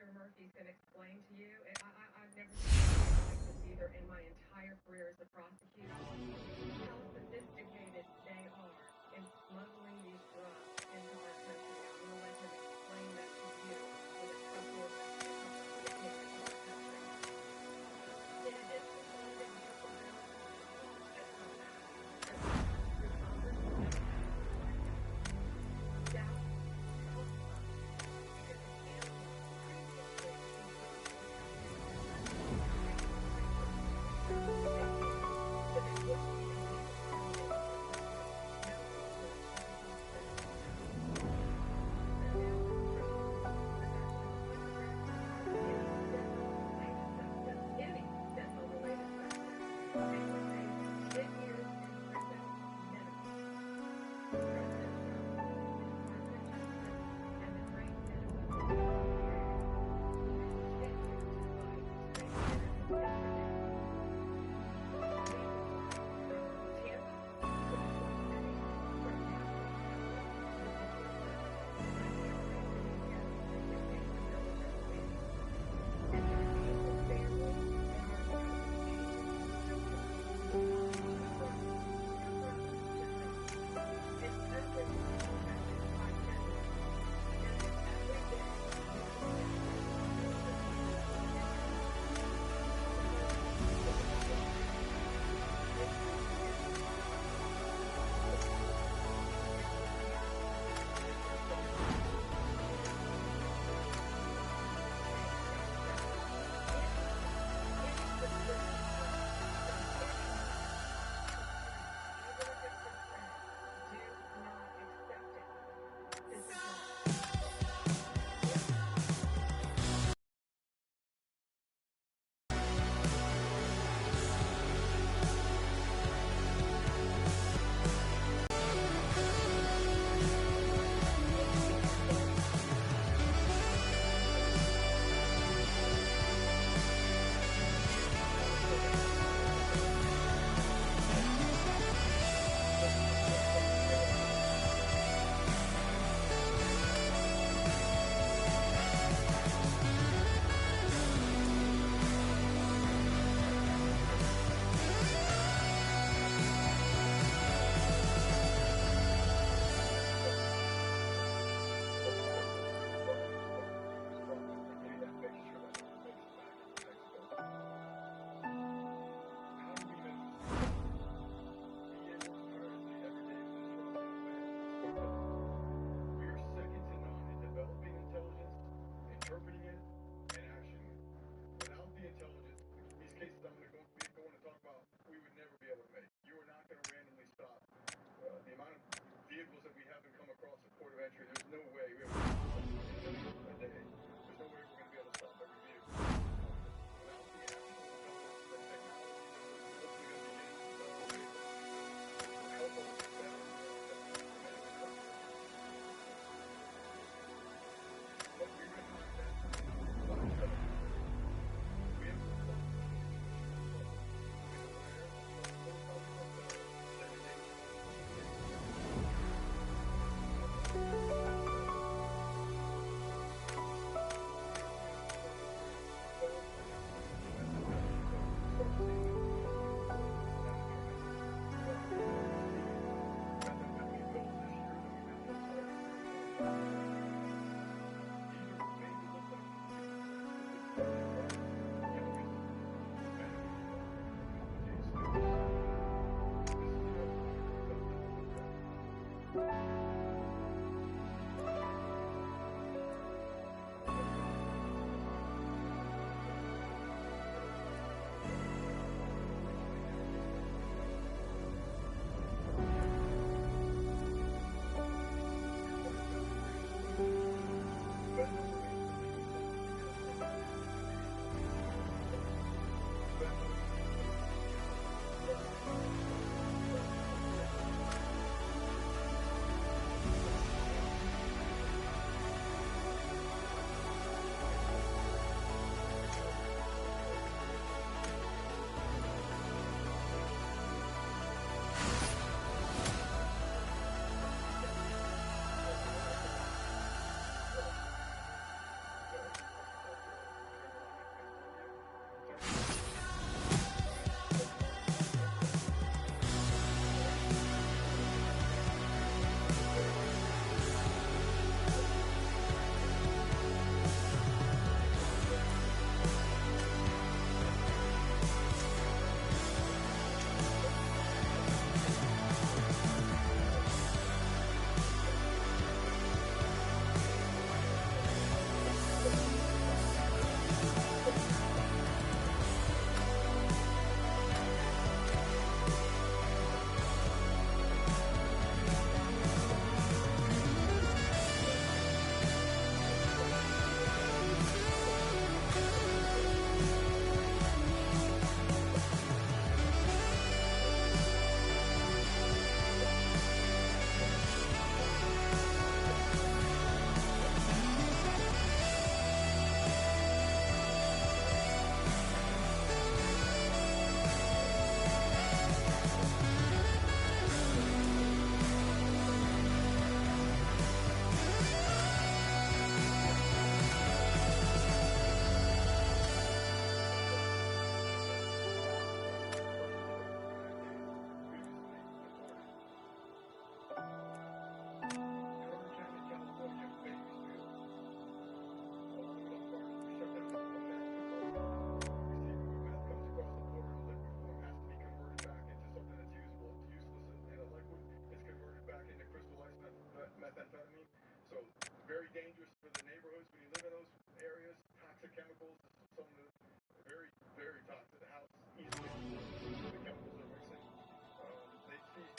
Murphy's going to explain to you. I've never seen anything like this either in my entire career as a prosecutor. How sophisticated they are in smuggling these drugs into our country. I'm going to let him explain that to you with a trustworthy company into our country. In addition to all the beautiful benefits that come out through Congress, that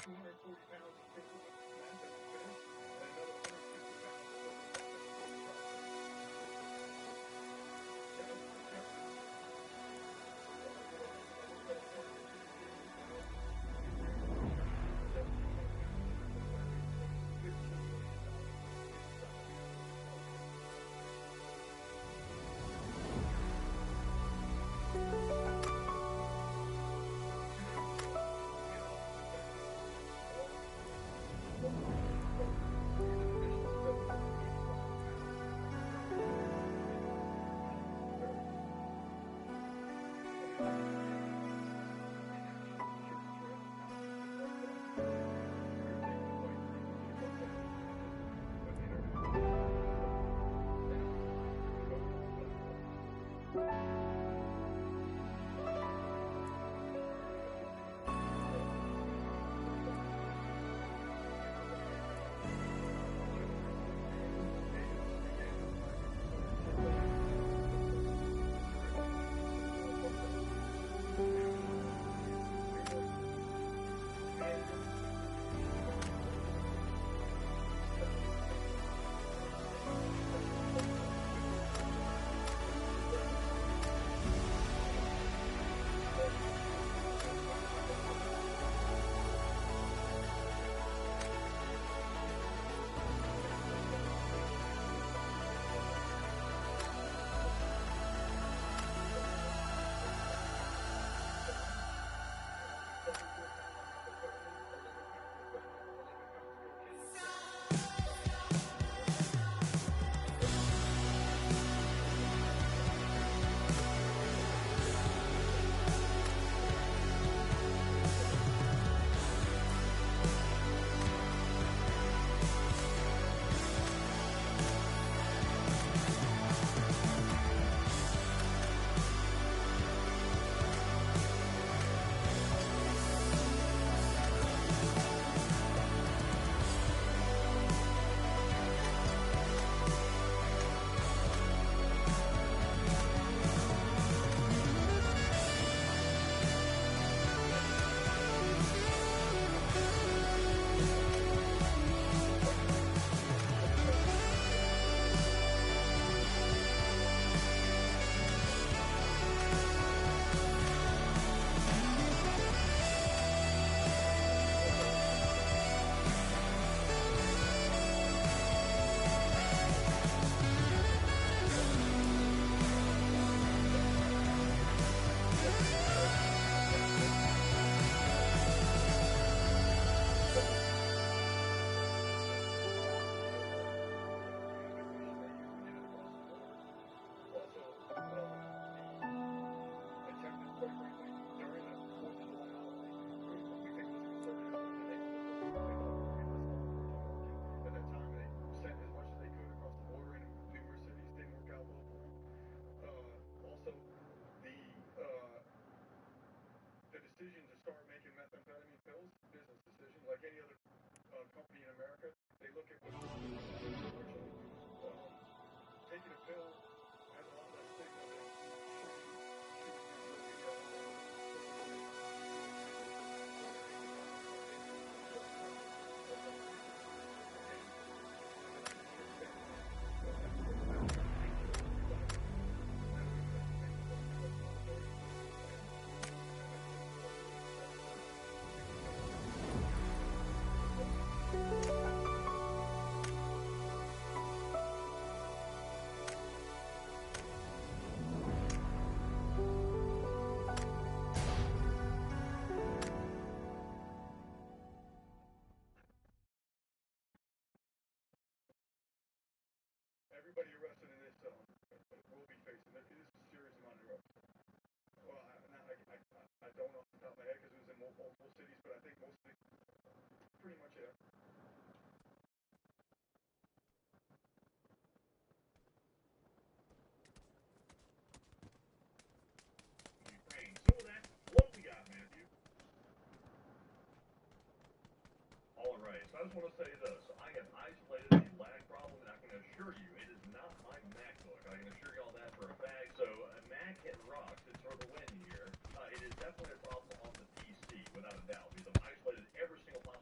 240 pounds of physical meth that was finished, and another 160 pounds of liquid meth that was fully decision to start making methamphetamine pills, business decision, like any other company in America. They look at what's unfortunately taking a pill has a lot less stigma than everybody arrested in this will be facing this is a serious amount of drugs. Well, I don't know off the top of my head because it was in multiple cities, but I think mostly pretty much it. Ukraine. So that, what do we got, Matthew? All right. So I just want to say this. I have isolated a lag problem, and I can assure you it is not my MacBook. I can assure you all that for a fact. So Mac hit rocks. It's for the win here. It is definitely a problem on the PC, without a doubt, because I've isolated every single possible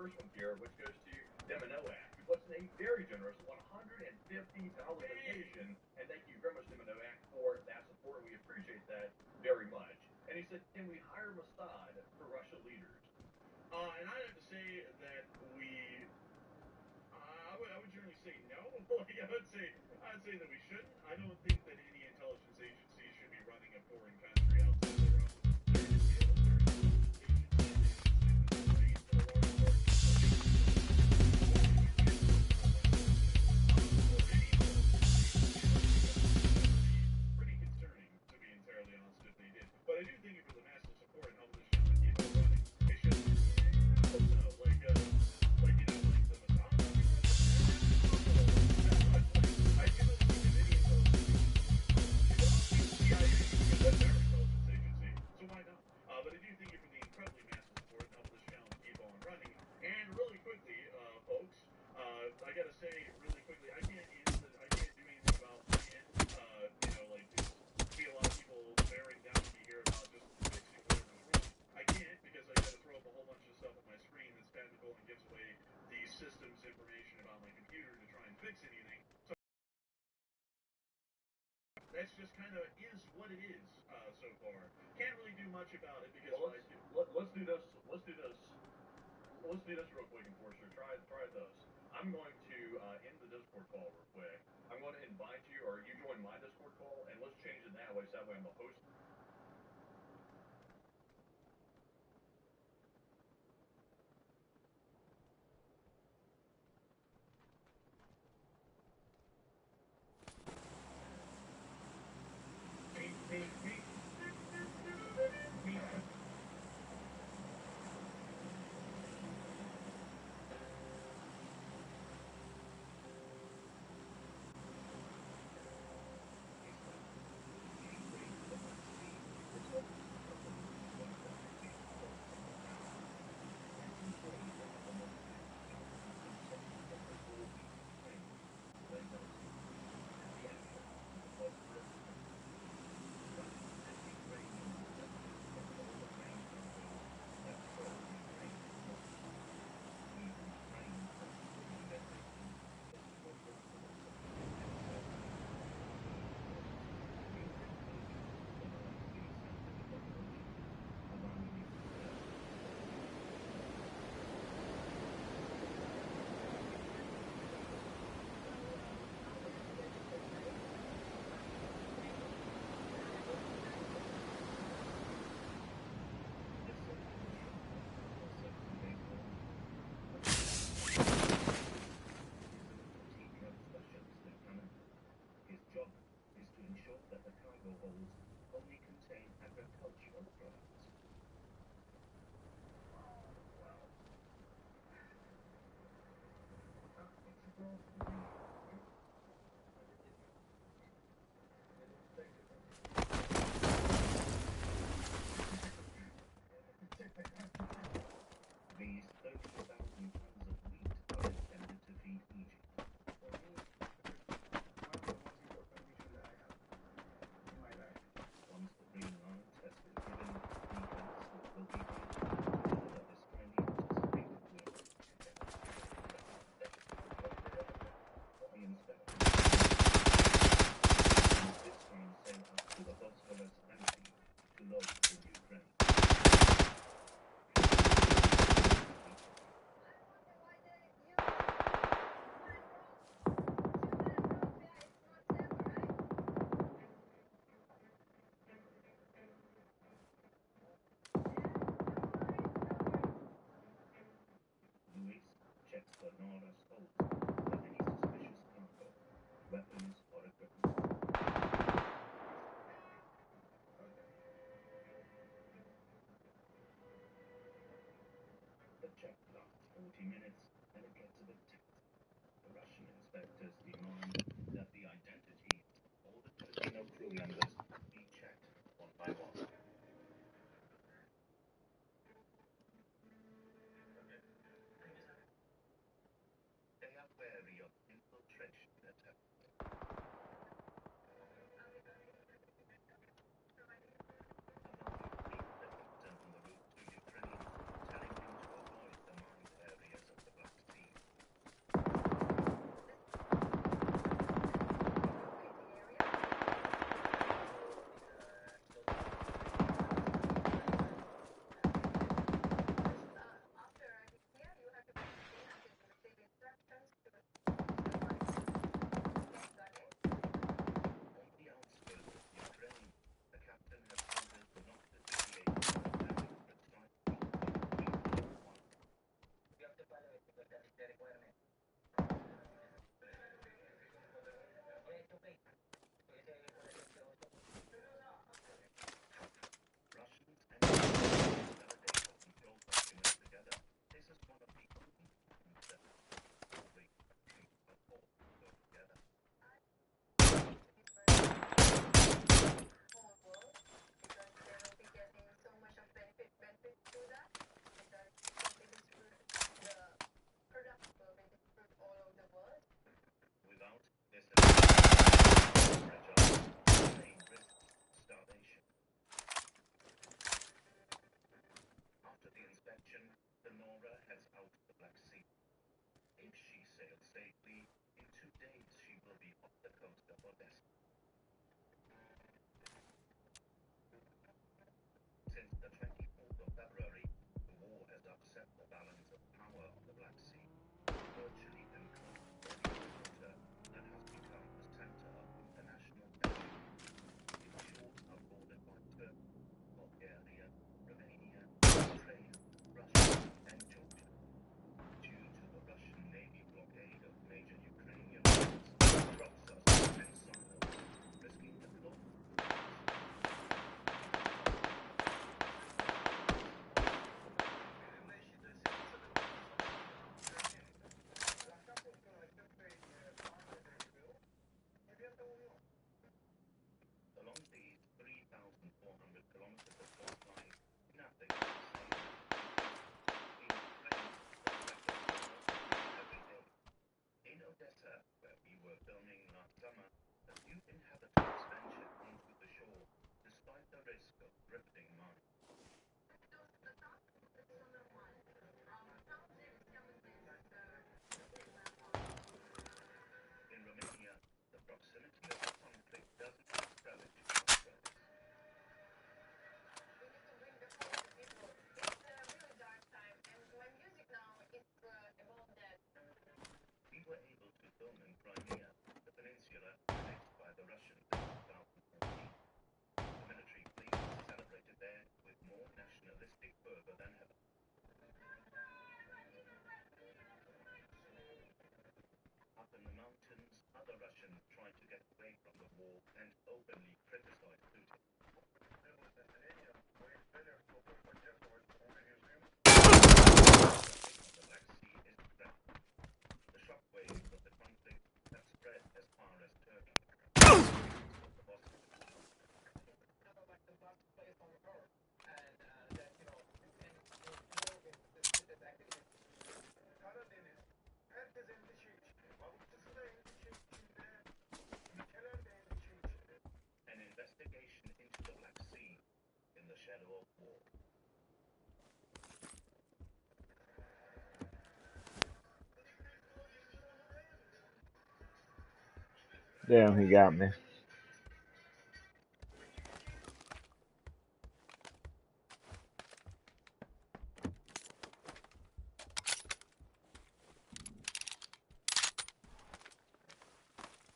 first one here, which goes to Deminoac, who puts in a very generous $150 donation. And thank you very much, Deminoac, for that support. We appreciate that very much. And he said, can we hire Mossad for Russia leaders? And I'd have to say that I would generally say no. Like, I'd say that we shouldn't. I don't think that any intelligence agency should be running a foreign country outside their own. Pretty concerning, to be entirely honest, if they did. But I do thank you for the massive support and helping this channel keep on running. It should, I don't know, like the Madonna. I generally think of any intelligence agency. CIA, because that's our intelligence agency. So why not? But I do thank you for the incredibly massive support and helping this channel keep on running. And really quickly, folks, I gotta say really quickly, I can't do anything about being, like just see a lot of people bearing down on me here about just fixing whatever's wrong. I can't because I gotta throw up a whole bunch of stuff on my screen that's technical and gives away the system's information about my computer to try and fix anything. So that's just kind of is what it is so far. Can't really do much about it because let's do this. Let's do this real quick, Enforcer. Try this. I'm going to end the Discord call real quick. I'm going to invite you, or you join my Discord call, and let's change it that way, so that way I'm the host. These 30,000 tons of wheat are intended to feed Egypt. Once the green line test is given, the council will be able to deliver this highly anticipated wheat. The inspector will this time sail up to the Bosphorus and sea to load in Ukraine. Luis checks Bernarda's holds for any suspicious cargo, weapons or equipment. The check lasts 40 minutes and it gets a bit tense. The Russian inspectors demand that the identities of all the casino crew members be checked one by one. They are wary of infiltration attempts. Alarm meets the captain on the route to Ukraine, telling him to avoid the mined area. Russians in 2014. The military fleet celebrated there with more nationalistic fervor than ever. Up in the mountains, other Russians tried to get away from the war and openly criticized Putin. The Black Sea is threatened. The shockwaves of the conflict have spread as far as Turkey. An investigation into the Black Sea in the shadow of war. Damn, he got me.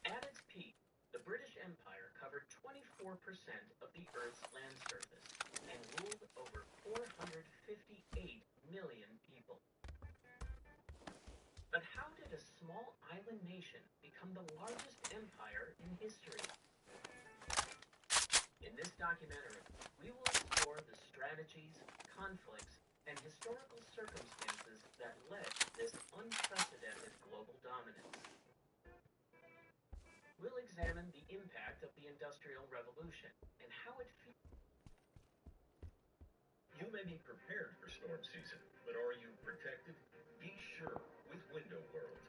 At its peak, the British Empire covered 24% of the Earth's land surface and ruled over 458 million people. But how did a small island nation become the largest empire in history? In this documentary, we will explore the strategies, conflicts, and historical circumstances that led to this unprecedented global dominance. We'll examine the impact of the Industrial Revolution and how it You may be prepared for storm season, but are you protected? Be sure with Window World.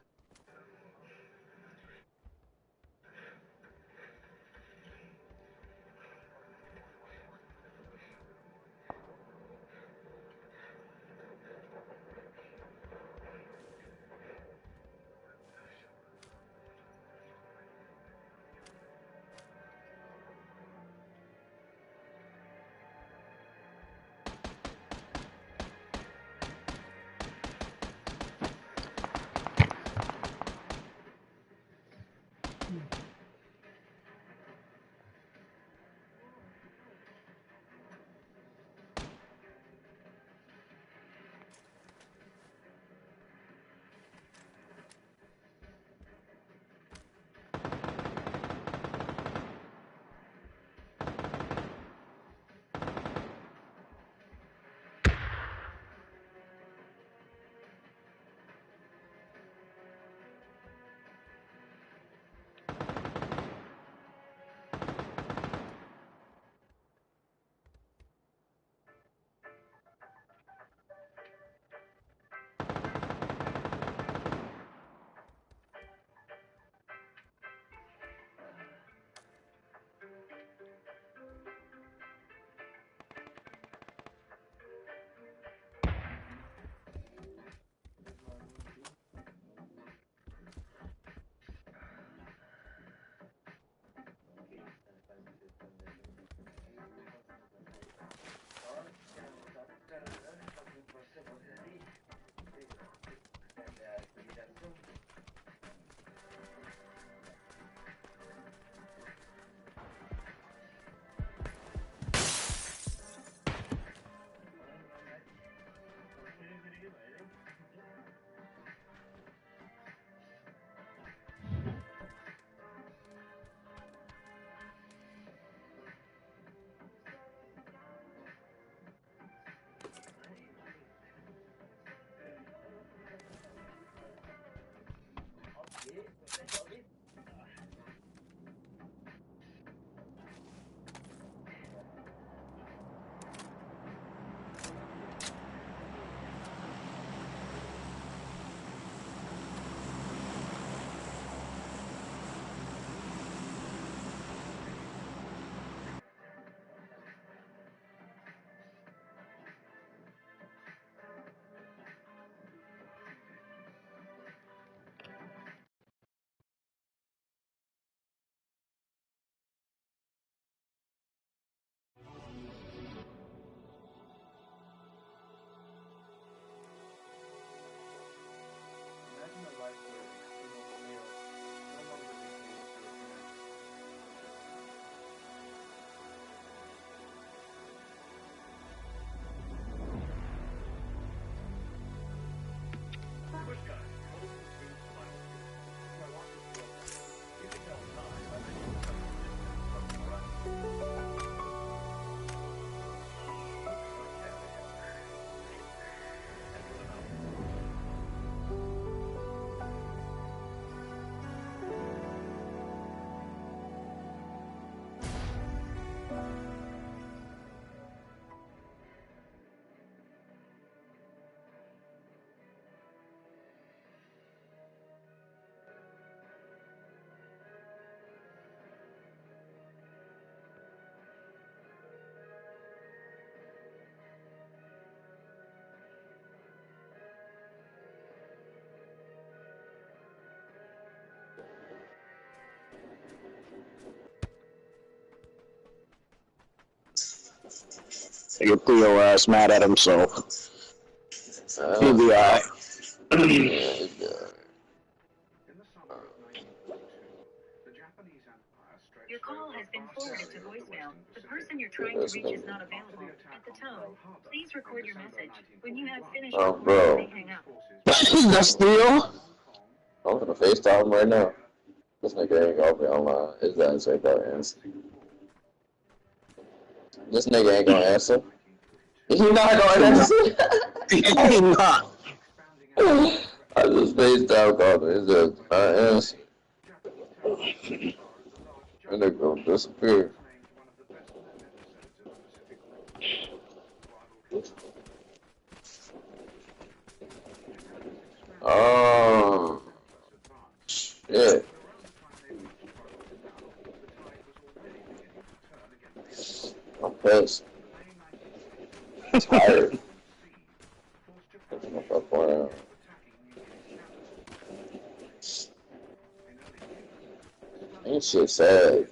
Nigga Theo ass mad at himself. He'll be alright. In the summer of 1942, the Japanese Empire stretched Your call over has a been vast forwarded to area of the voicemail. Western The Pacific. person you're trying to reach is not available. At the tone, please record your message. When you have finished recording, you may hang up. That's Theo? I'm gonna FaceTime him right now. This nigga ain't gonna be online. His ass ain't gonna answer. This nigga ain't gonna answer. He not gonna answer. He not. I just FaceTime called him. His ass not answer. And nigga gonna disappear. Oh, shit. I'm pissed. I'm tired. Get the fuck around. Ain't shit sad.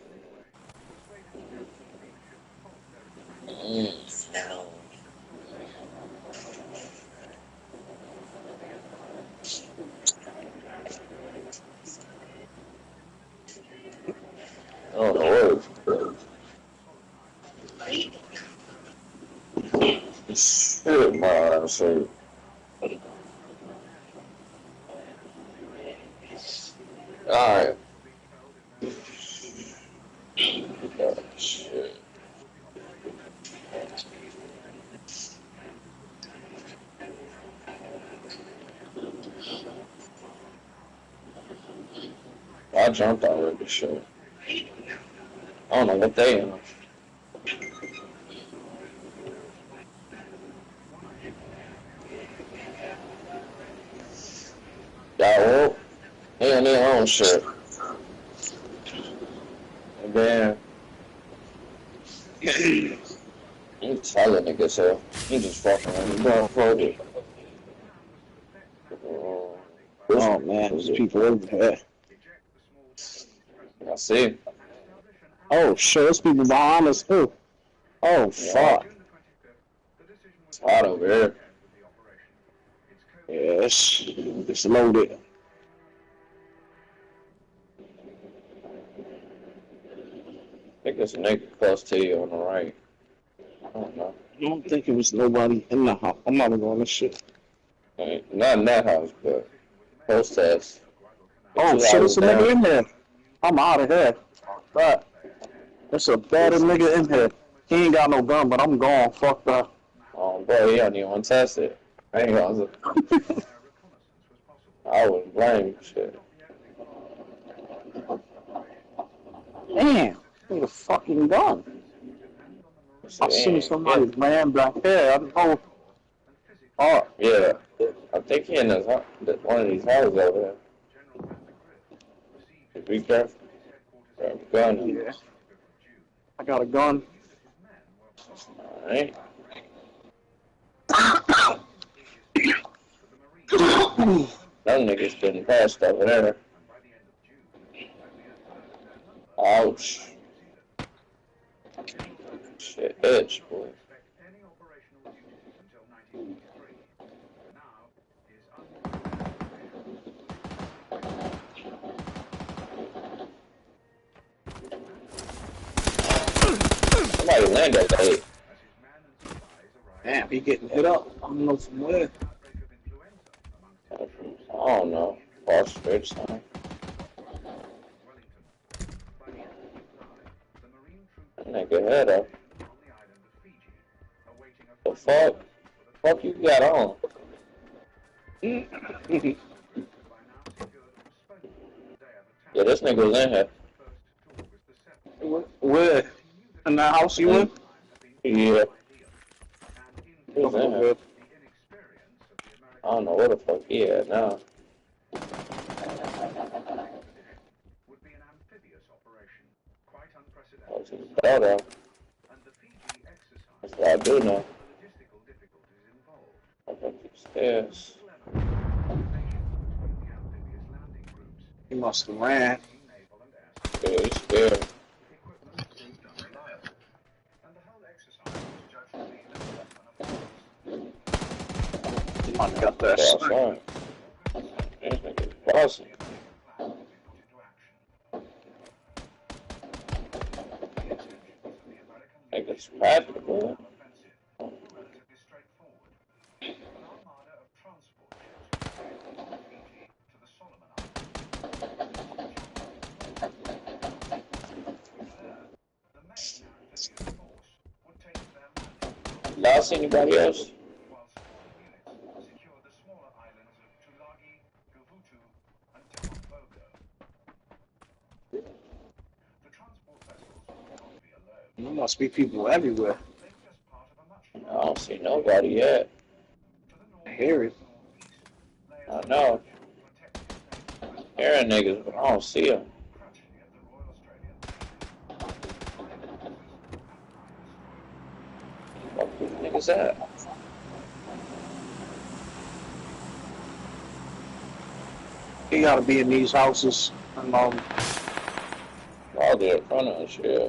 I don't know what. Shit, man. Shit. Alright. Oh, shit. I jumped already, shit. I don't know what they in. Got woke. They on their own shit. And then, you telling niggas so he just fucking on the ground for it. Oh man, there's people over here. I see. Oh shit, there's people behind us too. Oh fuck. It's hot over here. Yes, it's loaded. I think there's a nigga close to you on the right. I don't know. I don't think it was nobody in the house. I'm not going to shit. Not in that house, but close to us. Oh shit, there's a nigga in here. I'm out of here. But there's a better nigga in here. He ain't got no gun, but I'm gone. Fuck that. Oh boy, he don't even want to test it. I ain't gonna. I wouldn't blame you, shit. Damn, need a fucking gun. I seen somebody land back there. I don't know. Oh yeah, I think he in his, one of these houses over there. Be careful. Grab a gun. yeah. I got a gun. Alright. Them niggas getting passed over there. Ouch. Shit, itch, boy. Somebody landed that. Damn, he getting hit up. I don't know from where. I don't know. Far straight sign. That nigga head up. The fuck? Fuck you got on? Yeah, this nigga was in here. Where? In the house you in? Yeah. He was in here. I don't know where the fuck he at now. Oh, to the photo. That's what I do know. Up these stairs. He must have ran. Yeah, he's scared. I got that That's shit. right. This nigga's bossy. Nigga's happy, boy. Lost anybody else? There must be people everywhere. I don't see nobody yet. I hear it. I know. Hearing niggas, but I don't see them. What the niggas at? You gotta be in these houses. All the front of us, yeah.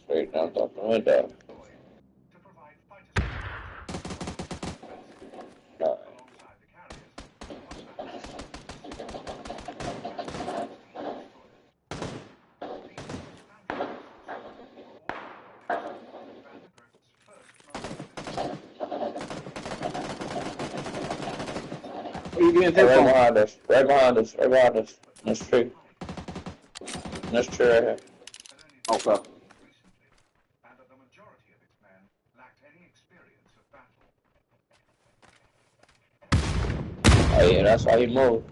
Straight down out the window. Where you getting hit Right from? behind us. Right behind us. Right behind us. In this tree. In this tree right here. Okay. Oh yeah, that's why he moved.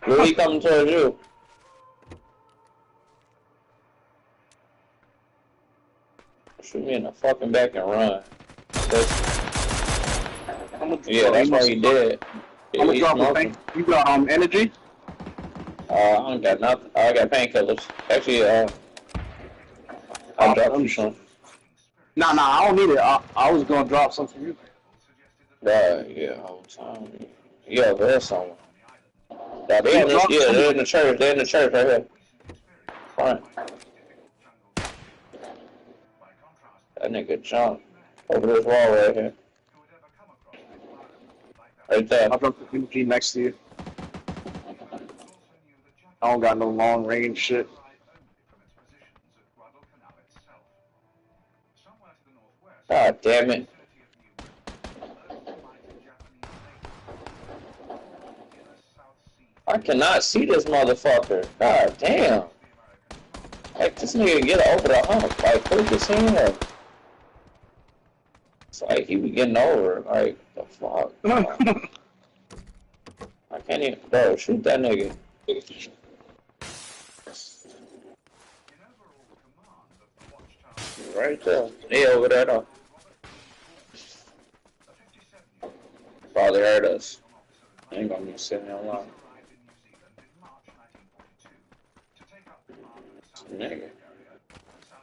Where he coming towards you? Shoot me in the fucking back and run. Yeah, that's why he did. Yeah, I'm gonna he's drop a smoking. thing. You got energy? I don't got nothing. I got painkillers. Actually, I'll drop you some. Nah, I don't need it. I was gonna drop some for you. Yeah, whole time. Yeah, there's someone. Yeah, You drop some? they're in the church. They're in the church right here. Front. That nigga jumped over this wall right here. Right there. I'll drop the energy next to you. I don't got no long range shit. God damn it. I cannot see this motherfucker. God damn. Like, this nigga get over the hump. Like, quick as hell. It's like he be getting over it. Like, the fuck? I can't even. Bro, shoot that nigga. Right there. Yeah, over there, though. Father heard us. I ain't gonna be sitting there alone. Nigga.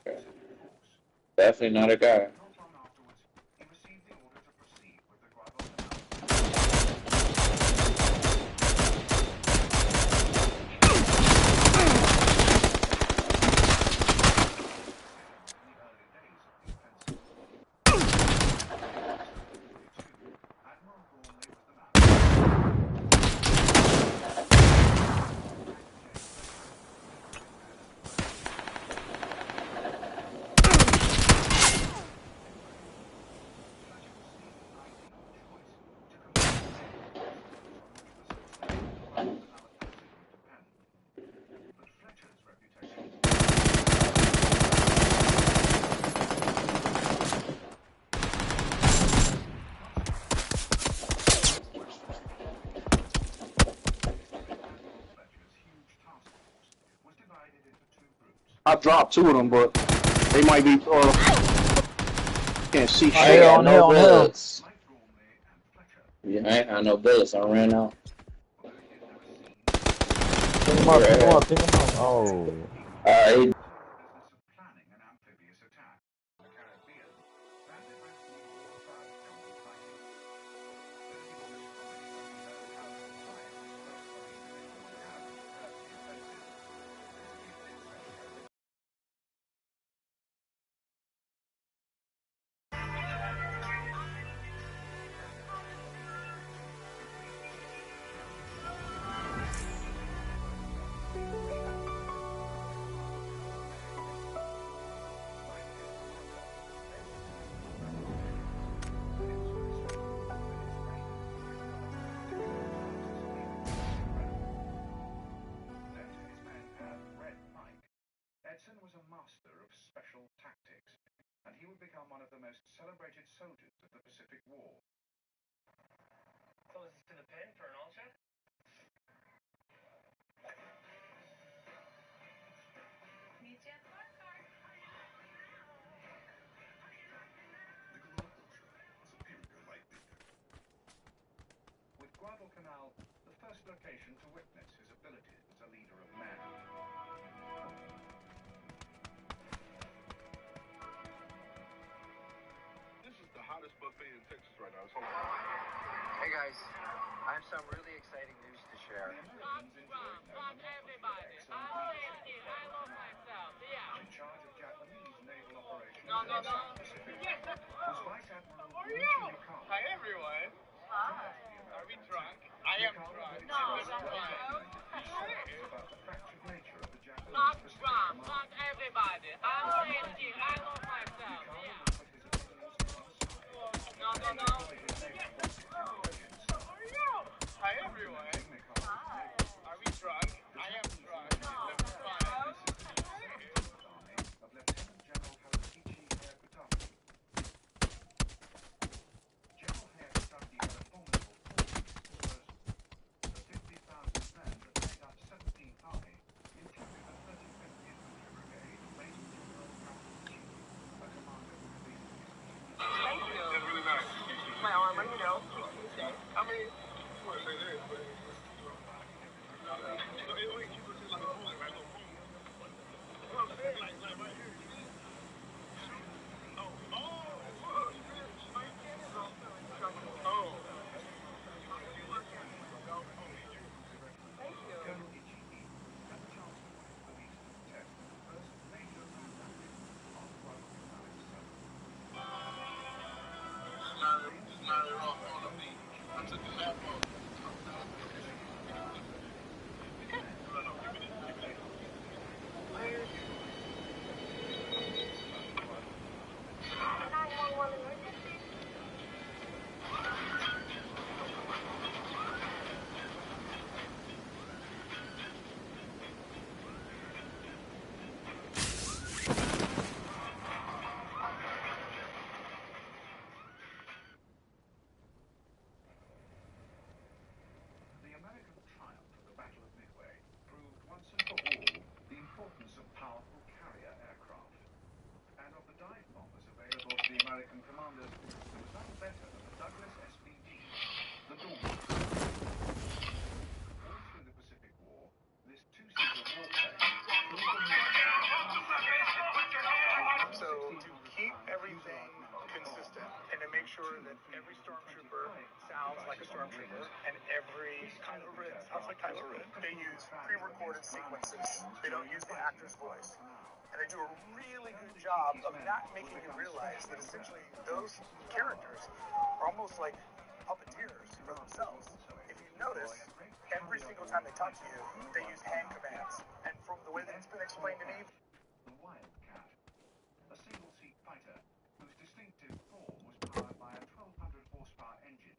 Okay. Definitely not a guy. I dropped two of them, but they might be. Can't see I ain't shit. got no on hill. bullets. Yeah, I ain't got no bullets. I ran out. Pick him up, pick him up, pick him up. Oh. Alright, the most celebrated soldiers of the Pacific War. Closest to the pin for an all check? Meet you at the bar card. With Guadalcanal, the first location to witness his abilities as a leader of men. This is the hottest buffet in Texas right now. Hey guys, I have some really exciting news to share. Fuck everybody. I'm Yankee. I love myself. Yeah. In charge of Japanese naval operations. No. Yes. Was Vice Admiral Dmitry Mikhailov. Hi everyone. Hi. Are we drunk? I am drunk. No, This is fine. About the fractured nature of the Japanese Fuck Pacific Trump. Command. Fuck everybody. I'm Yankee. I love myself. Yeah. No. Hi everyone. Hi. Are we drunk? I am drunk. This is fine. Of Lieutenant General Harukichi Hayakutake. General Hayakutake had a formidable force. The 50,000 men that made up 17th Army included the 35th Infantry Brigade of Major General Harukichi, a commander who had been Thank you. That's really nice. My armor, you know, keeps me safe. I mean, what say this, but it only keeps us like a moment, right? You know what I'm saying? Like right here. Oh, look. My skin is also instructional. Oh. Thank you. Colonel Ichiki had the chance to witness the Eastern test of the first major land action on Guadalcanal itself. Smile it off on the beat. I took the half off. No, give me that. The American triumph at the Battle of Midway proved once and for all the importance of powerful carrier aircraft. And of the dive bombers available to the American commanders, there was none better than the Douglas SBD, the Dawn. All through the Pacific War, this two-seater warplane So to keep everything consistent and to make sure that every stormtrooper sounds like a stormtrooper and every Kylo Ren sounds like Kylo Ren, they use pre-recorded sequences. They don't use the actor's voice. And they do a really good job of not making you realize that essentially those characters are almost like puppeteers for themselves. If you notice, every single time they talk to you, they use hand commands. And from the way that it's been explained to me, the Wildcat, a single-seat fighter whose distinctive form was powered by a 1,200 horsepower engine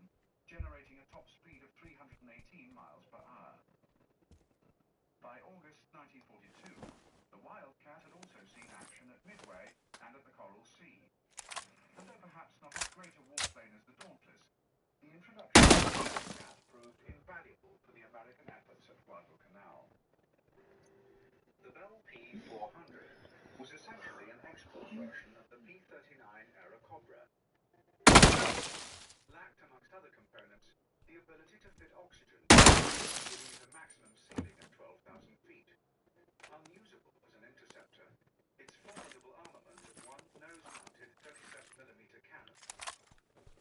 generating a top speed of 318 miles per hour. By August 1942, the Wildcat had also seen action at Midway and at the Coral Sea. And though perhaps not as great a warplane as the Dauntless, the introduction of the Wildcat proved invaluable for the American efforts at Guadalcanal. The Bell P-400 was essentially an export version of the P-39 era Cobra. Lacked, amongst other components, the ability to fit oxygen, giving it a maximum ceiling of 12,000 feet. Unusable as an interceptor, its formidable armament of one nose-mounted 37mm cannon,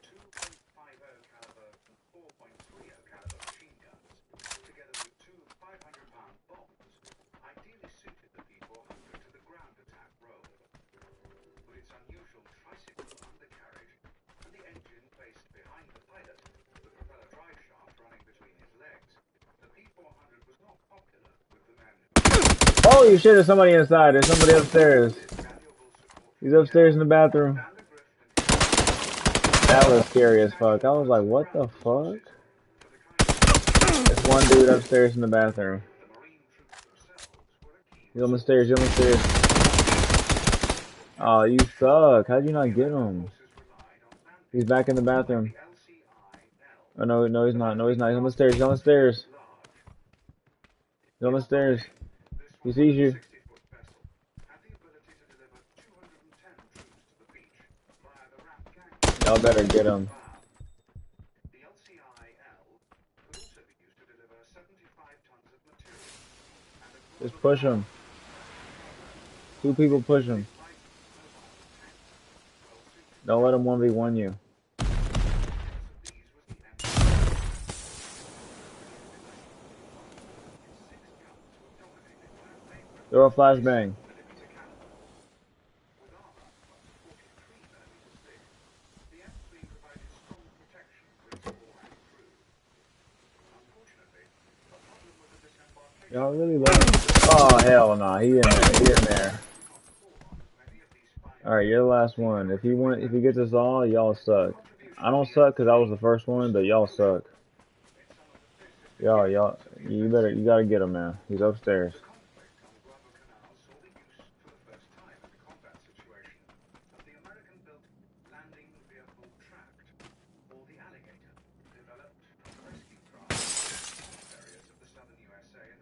2.50 caliber and 4.30 caliber machine guns, together with two 500-pound bombs, ideally suited the P-400 to the ground attack role. With its unusual tricycle undercarriage and the engine placed behind the pilot, the propeller drive shaft running between his legs, the P-400 was not popular with the men who... Holy shit, there's somebody inside. There's somebody upstairs. He's upstairs in the bathroom. That was scary as fuck. I was like, what the fuck? There's one dude upstairs in the bathroom. He's on the stairs, he's on the stairs. Oh, you suck. How'd you not get him? He's back in the bathroom. Oh, no, no, he's not. No, he's not. He's on the stairs. He's on the stairs. He's on the stairs. He sees you. Y'all better get him. Just push him. 2 people push him. Don't let him 1v1 you. Throw a flashbang. Y'all really love him. Oh, hell no. He in there. He in there. Alright, you're the last one. If he gets us all, y'all suck. I don't suck because I was the first one, but y'all suck. Y'all, you gotta get him now. He's upstairs.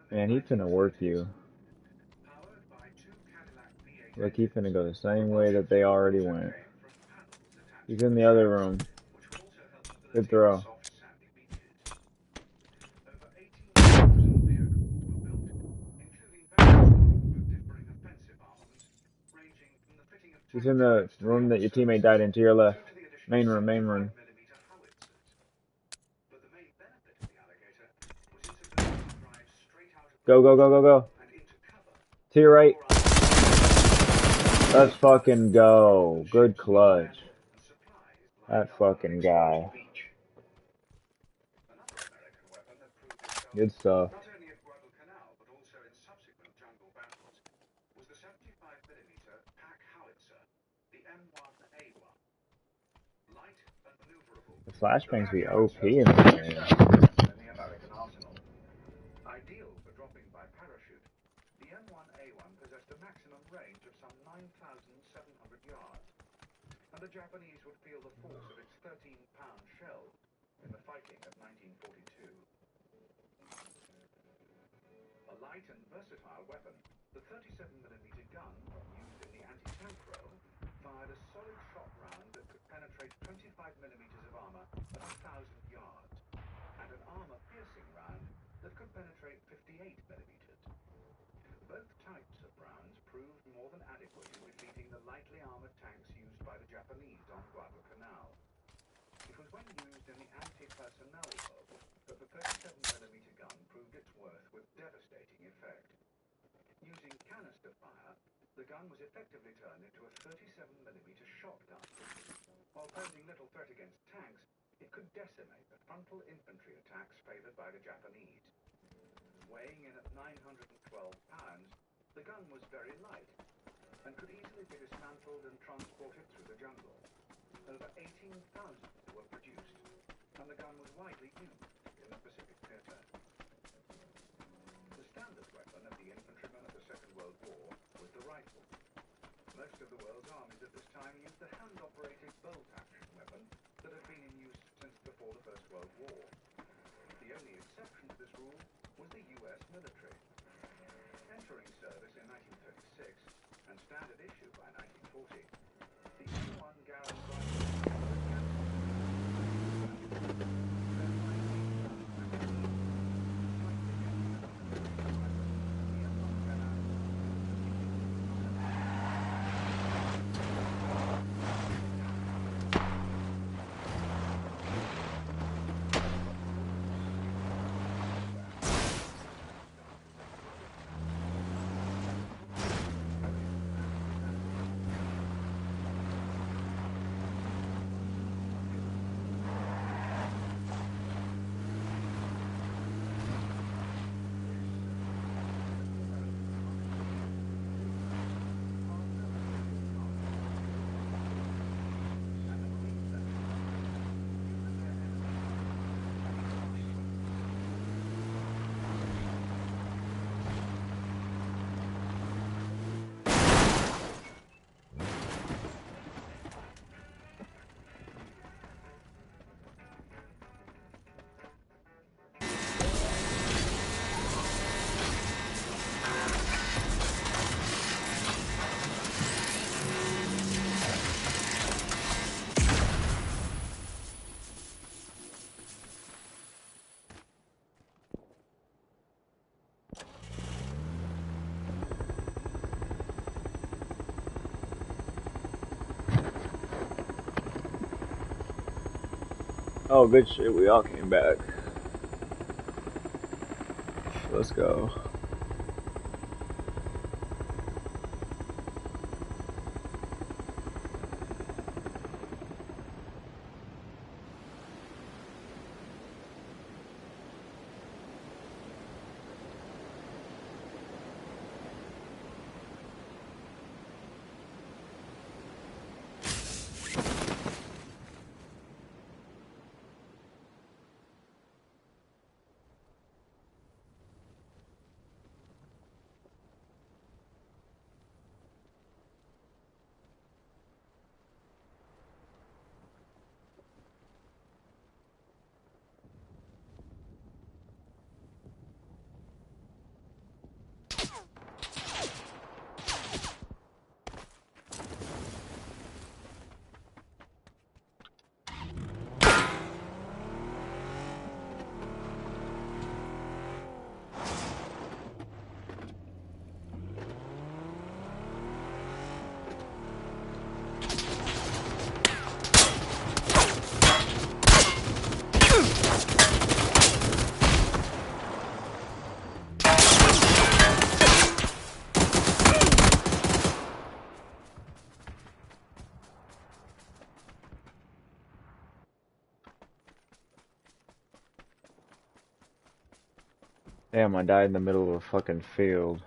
Man, he finna work you. Look, he finna go the same way that they already went. He's in the other room. Good throw. He's in the room that your teammate died in to your left. Main room, main room. Go, go, go, go, go. To your right. Let's fucking go. Good clutch. That fucking guy. Good stuff. The flashbangs be OP in this game. Ideal for dropping by parachute, the M1A1 possessed a maximum range of some 9,700 yards, and the Japanese would feel the force of its 13-pound shell in the fighting of 1942. A light and versatile weapon, the 37mm gun, used in the anti-tank role, fired a solid shot round that could penetrate 25mm of armor at 1,000 yards, and an armor-piercing round that could penetrate 58mm. Both types of rounds proved more than adequate in defeating the lightly armored tanks used by the Japanese on Guadalcanal. It was when used in the anti-personnel role that the 37mm gun proved its worth with devastating effect. Using canister fire, the gun was effectively turned into a 37mm shotgun. While posing little threat against tanks, it could decimate the frontal infantry attacks favored by the Japanese. Weighing in at 912 pounds, the gun was very light and could easily be dismantled and transported through the jungle. Over 18,000 were produced, and the gun was widely used in the Pacific Theater. The standard weapon of the infantrymen of the Second World War was the rifle. Most of the world's armies at this time used the hand-operated bolt-action weapon that had been in use since before the First World War. The only exception to this rule was the U.S. military. Entering service in 1936 and standard issue by 1940, the M1 Garand rifle Oh, good shit. We all came back. Let's go. Damn, I died in the middle of a fucking field.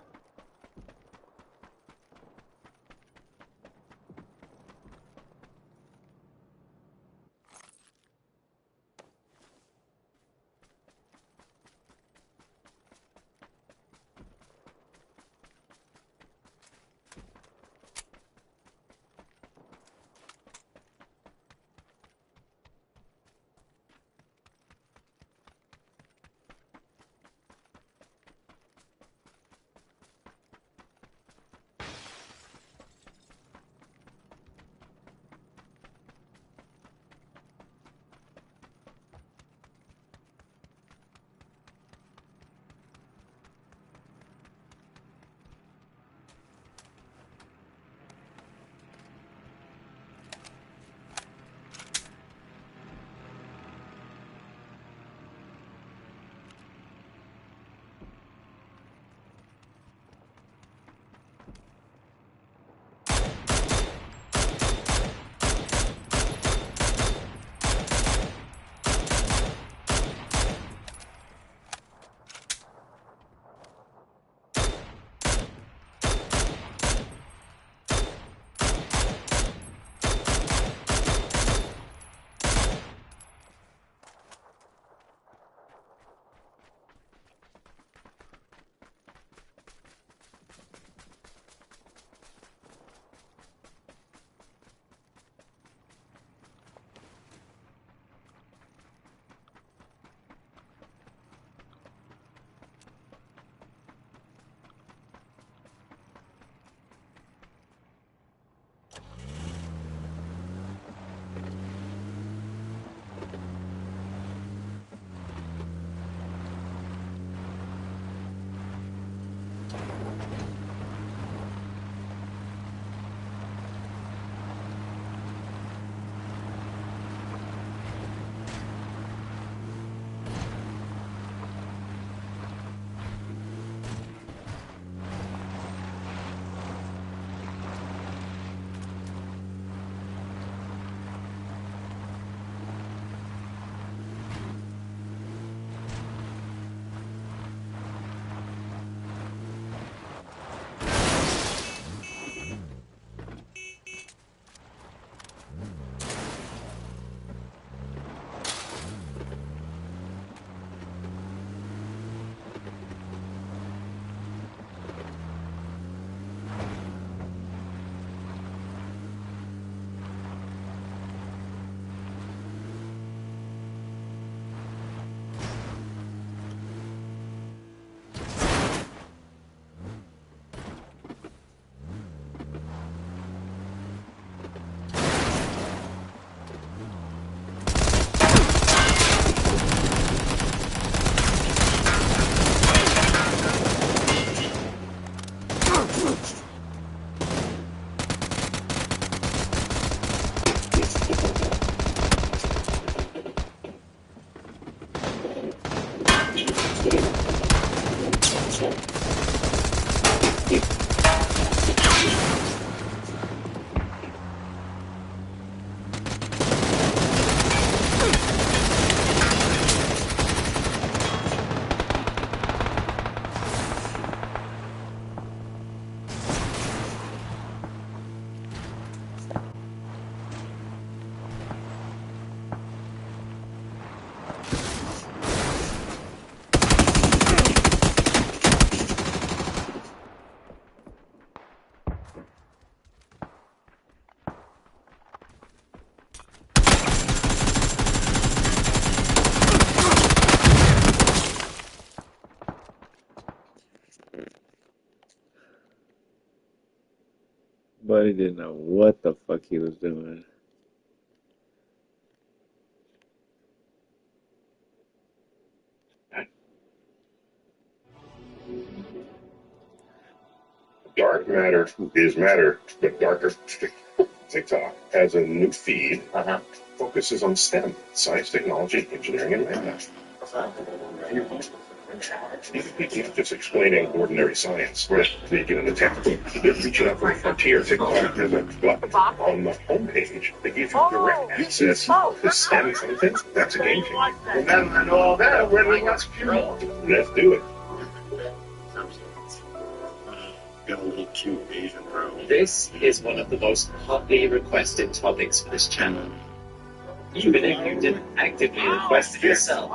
Shawty didn't know what the fuck he was doing. Dark matter is matter, but darker. TikTok has a new feed. Focuses on STEM, science, technology, engineering, and math. Just explaining ordinary science. They get an attempt. They're reaching out for the frontier. TikTok has a button on the homepage that gives you direct access to STEM content. That's a game changer. Well, now that I know all that, where do we watch Pure? Let's do it. Got a little cute Asian bro. This is one of the most hotly requested topics for this channel. Even if you didn't actively request it yourself,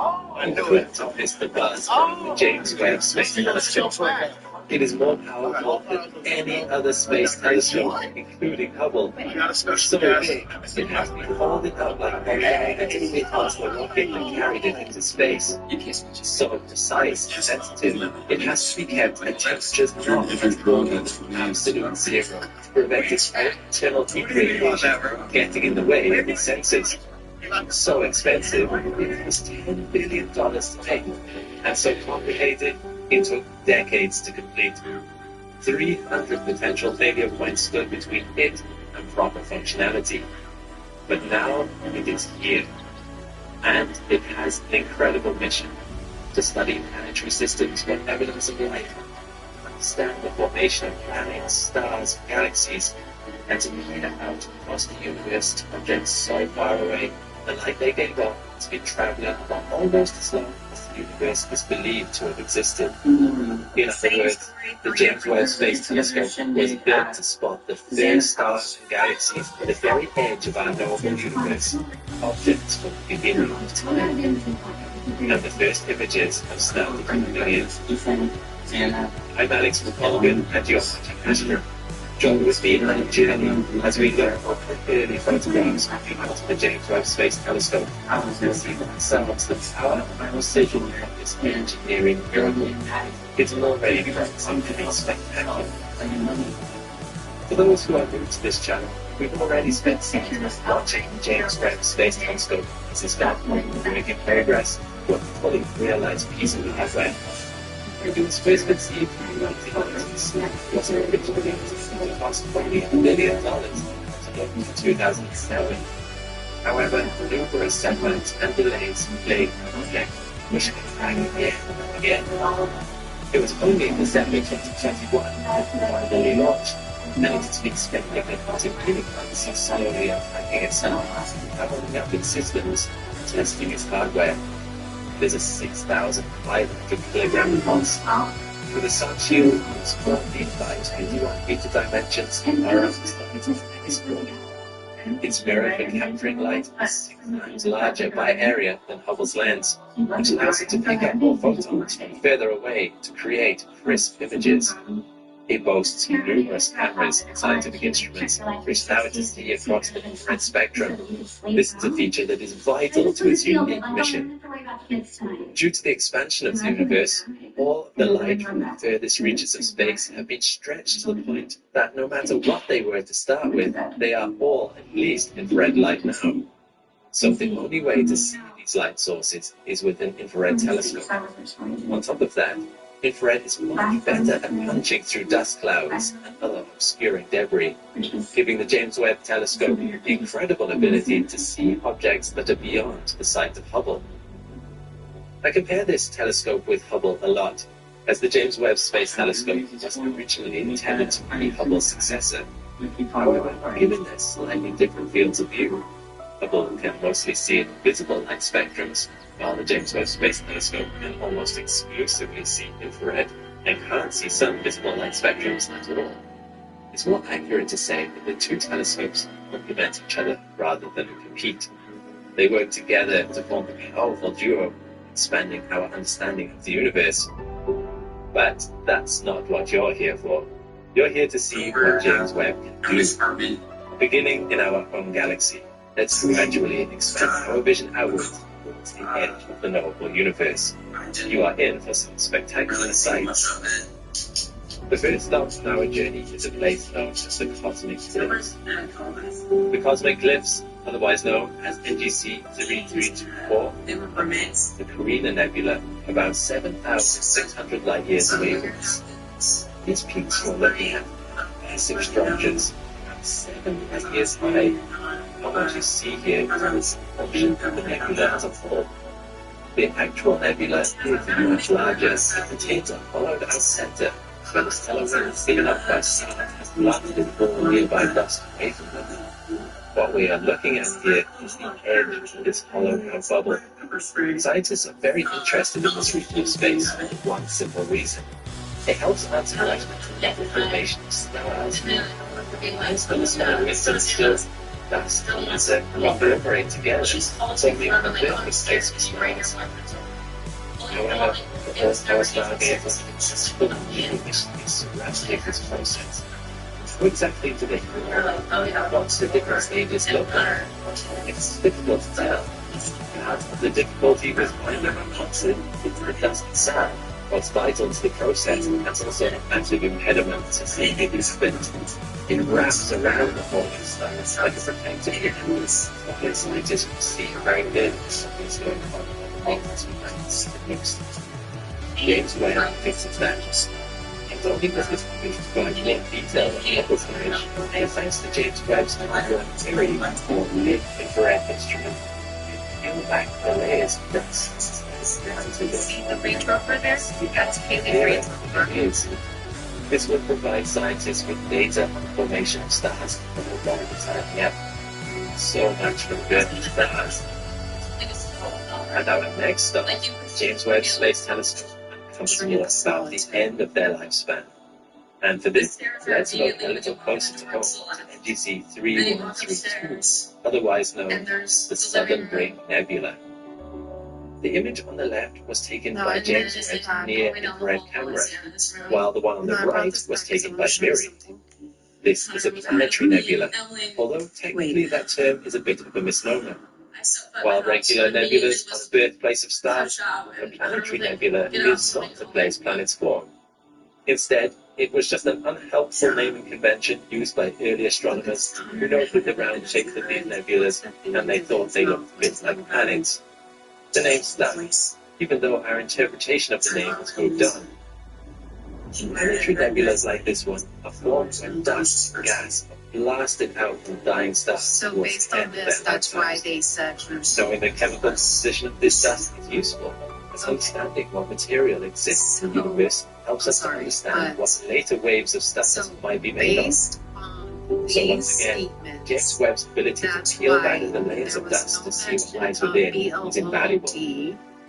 you could to miss the buzz from the James Webb Space Telescope. It is more powerful than any other space telescope, including Hubble. So big, it has been holding up like a and it was the rocket that carried it into space. So precise and sensitive, it has to be kept at temperatures not absolute zero to prevent its internal heat radiation getting in the way of its sensors. So expensive, it was $10 billion to make, and so complicated, it took decades to complete. 300 potential failure points stood between it and proper functionality. But now it is here, and it has an incredible mission to study planetary systems for evidence of life, understand the formation of planets, stars, and galaxies, and to peer out across the universe to objects so far away the light they gave off has been traveling for almost as long as the universe is believed to have existed. In other words, the James Webb Space Telescope was built to spot the first stars and galaxies at the very edge of our known universe, objects from the beginning of time. And the first images have started coming in. I'm Alex McColgan, and you're watching Astro. Join with me on a journey as we learn of the early photographs of the James Webb Space Telescope and see for ourselves the power and precision of this engineering miracle. It's already become something spectacular. For those who are new to this channel, we've already spent seconds watching the James Webb Space Telescope as it's now making progress with a fully realized piece of hardware. It was first conceived in the 1990s. It was originally cost only $1 million in 2007. However, numerous setbacks and delays plagued the project, pushing it back again. It was only in December 2021 that it finally launched, and it has been spending the past 3 months slowly unpacking itself, leveling up its systems, and testing its hardware. There's a 6,500 kilogram pulse with a sun shield whose 4 feet by 21 meter dimensions are its mirror for capturing light is 6 times larger by area than Hubble's lens, which allows it to pick up more photons from further away to create crisp images. It boasts numerous cameras and scientific instruments which allow it to see across the infrared spectrum. This is a feature that is vital to its unique mission. Due to the expansion of the universe, all of the light from the furthest reaches of space have been stretched to the point that no matter what they were to start with, they are all at least infrared light now. So the only way to see these light sources is with an infrared telescope. On top of that, infrared is much better at punching through dust clouds and other obscuring debris, giving the James Webb Telescope the incredible ability to see objects that are beyond the sight of Hubble. I compare this telescope with Hubble a lot, as the James Webb Space Telescope was originally intended to be Hubble's successor. However, given their slightly different fields of view, Hubble can mostly see visible light spectrums, while the James Webb Space Telescope can almost exclusively see infrared and can't see some visible light spectrums at all. It's more accurate to say that the two telescopes complement each other rather than compete. They work together to form a powerful duo, expanding our understanding of the universe. But that's not what you're here for. You're here to see what James Webb can do. Beginning in our own galaxy, let's gradually expand our vision outwards towards the edge of the knowable universe. You are in for some spectacular sights. The first stop on our journey is a place known as the Cosmic Glyphs. The Cosmic Glyphs, otherwise known as NGC 3324, the Carina Nebula, about 7,600 light years away from us. These peaks we're looking at are massive structures, 7 light years high. And what you see here is a portion of the nebula as a whole. The actual nebula is much larger and contains a hollowed-out center where the stellar wind given up by stars has blasted all nearby dust away from them. What we are looking at here is the edge of this hollowed-out bubble. Scientists are very interested in this region of space for one simple reason. It helps answer questions about the formation of stars. As for the small winds and stills, dust and matter cooperate together, forming a perfect space for stars. However, the horsepower stargazer is full of new mysteries surrounding this process. How exactly do they form? What's the different stages look like? It's difficult to tell. Part of the difficulty with finding a toxin into the dust itself. What's vital to the process has also a massive impediment to seeing it is spent. It wraps around the falling stars like a protective canvas. What scientists can see around it is something's going on next. James Webb fixes that. It's only because this movie provides more detail on local footage, and thanks to James Webb's very mid-infrared instrument, peel back the layers of dust. See the Range Rover there? That's Haley Range Rover. This will provide scientists with data on the formation of stars for a long time yet. So much for good stars. And our next stop, James Webb Space Telescope, comes near about the end of their lifespan. And for this, let's look a little closer to home to NGC 3132, otherwise known as the Southern Ring Nebula. The image on the left was taken by James Webb's near-infrared camera, while the one on the right was taken by mirroring. This is a planetary nebula, although technically that term is a bit of a misnomer. While regular nebulas are the birthplace of stars, a planetary nebula is not the place planets form. Instead, it was just an unhelpful naming convention used by early astronomers who noted the round shapes of these nebulas and they thought they looked a bit like planets. The name stands, even though our interpretation of the name has moved on. Planetary nebulas like this one are formed when dust and gas are blasted out from dying stars. So based on this, that's why they said... Knowing the chemical composition of this dust is useful, as understanding what material exists in the universe helps us to understand what later waves of stars might be made of. So once again, James Webb's ability to peel back the layers of dust to see what lies within is invaluable.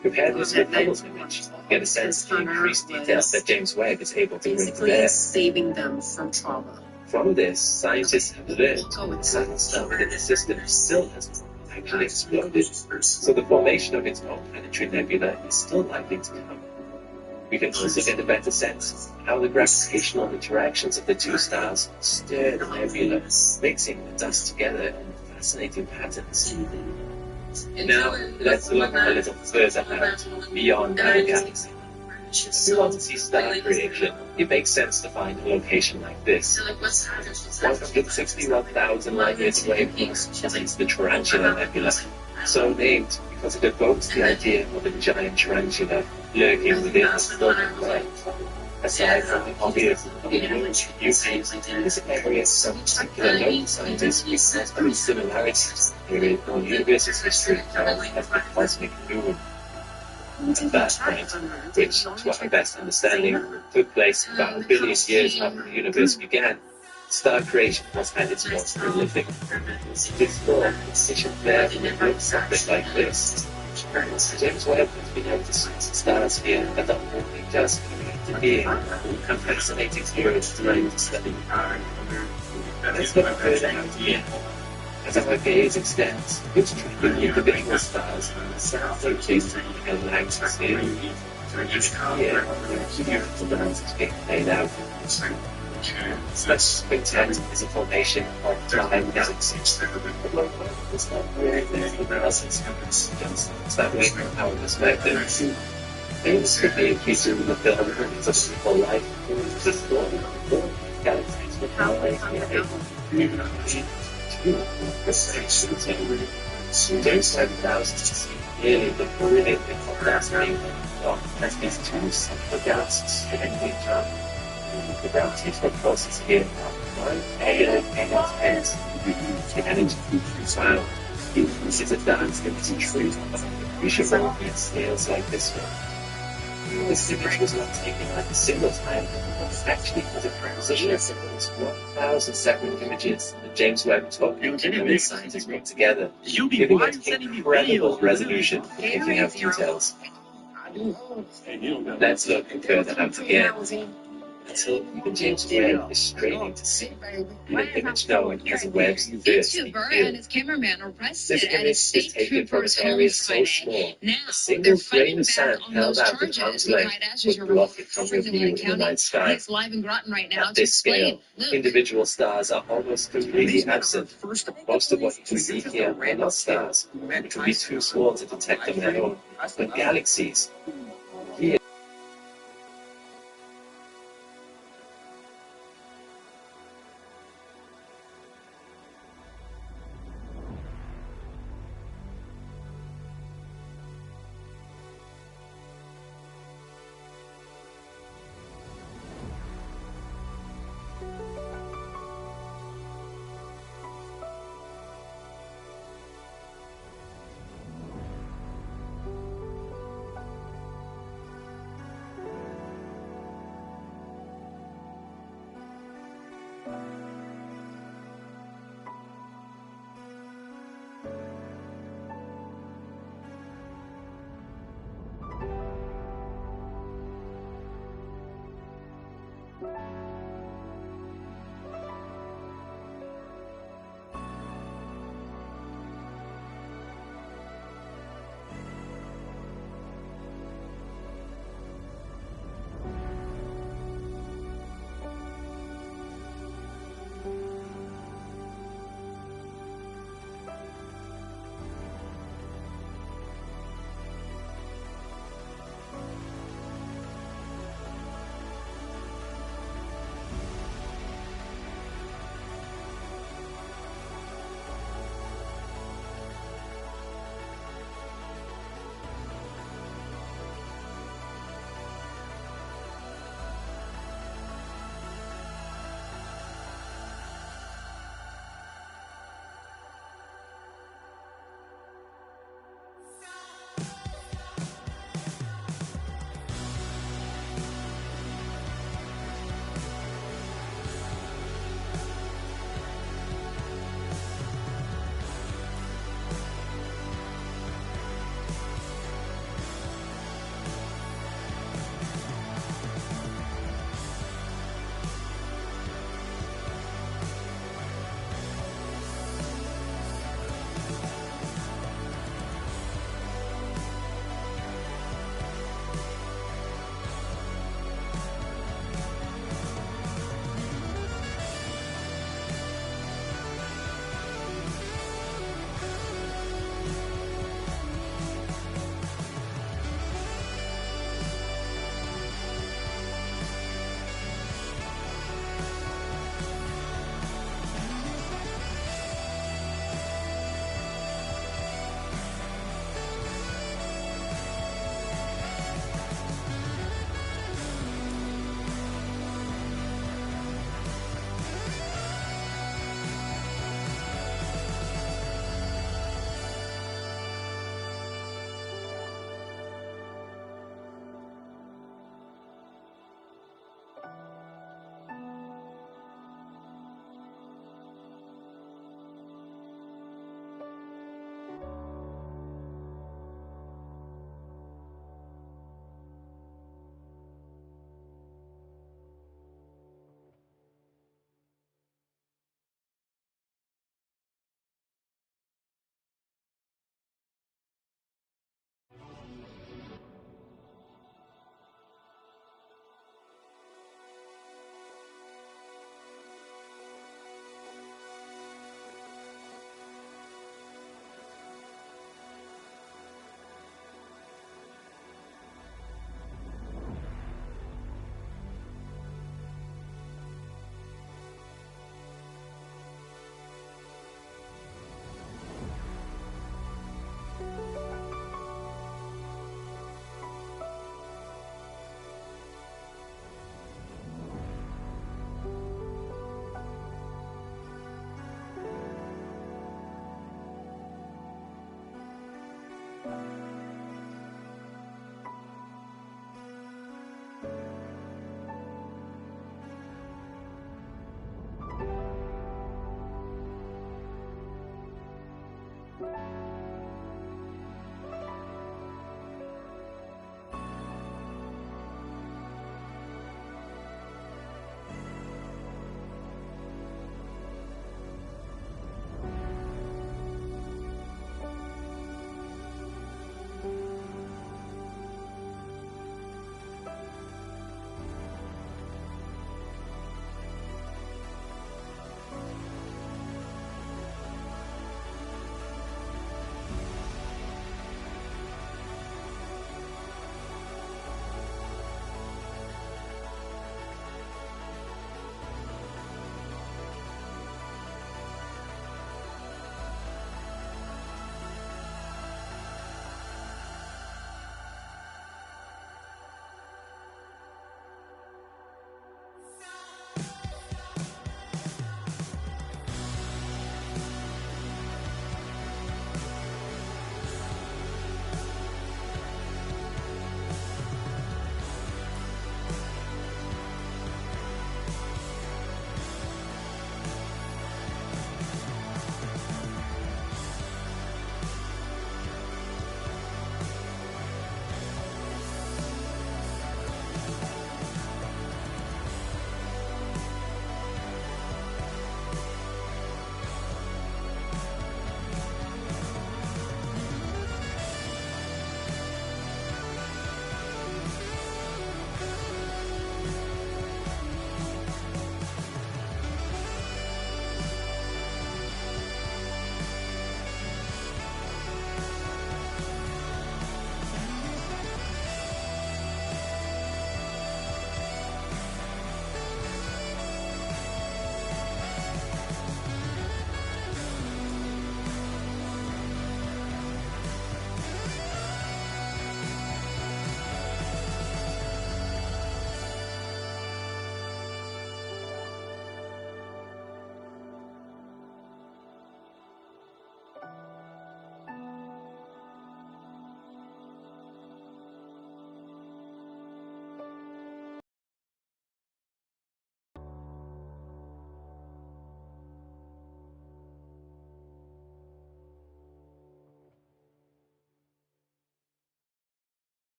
Compare this with Hubble's image, get a sense of the increased detail that James Webb is able to bring to bear. Saving them from trauma. From this, scientists have learned that certain stuff within the system still hasn't actually exploded, so the formation of its own planetary nebula is still likely to come. We can also get a better sense of how the gravitational interactions of the two stars stir the nebula, mixing the dust together in fascinating patterns. Now, let's look a little further out, beyond our galaxy. If we want to see star creation, it makes sense to find a location like this. 161,000 light years away from us is the Tarantula Nebula, so named because it evokes the idea of a giant tarantula lurking within the floating way. Aside from the obvious beauty, this area is some particular known to scientists because of its similarities to the period in the universe's history known as the Cosmic Moon. At that point, which, to our best understanding, took place about 1 billion years after the universe began, star creation was at its most prolific. This form is situated there and looks something like this. James Webb has been able to see stars here that are only just coming into being, and fascinating experience trying to study. Let's look further out here. As our gaze extends, it's tracking individual stars and self-rotating galaxies here. Here, there are beautiful galaxies being played out. Such quintet is a formation of 5 galaxies. The logo is not really there for the others, just that way from our perspective. Famously accusing the film of simple life into the storm of four galaxies with how they the sections and there's 7,000 to see clearly the brilliant contrasting as these two central galaxies connect each other. The galaxies are closest here, one and the energy well, this is a dance that is true of appreciable in scales like this one. This image was not taken like a single time, but actually was a composition of almost 1,000 separate images that James Webb took and scientists put together, giving it incredible resolution and picking out details. Let's look further out again, until even James Webb is straining to see. The image known as Webb's first deep field. This image is taken from an area so small, a single grain of sand held out at arm's length would block it from your view in the night sky. At this scale, individual stars are almost completely absent. Most of what you can see here are not stars. It can be too small to detect on their own. But galaxies, here,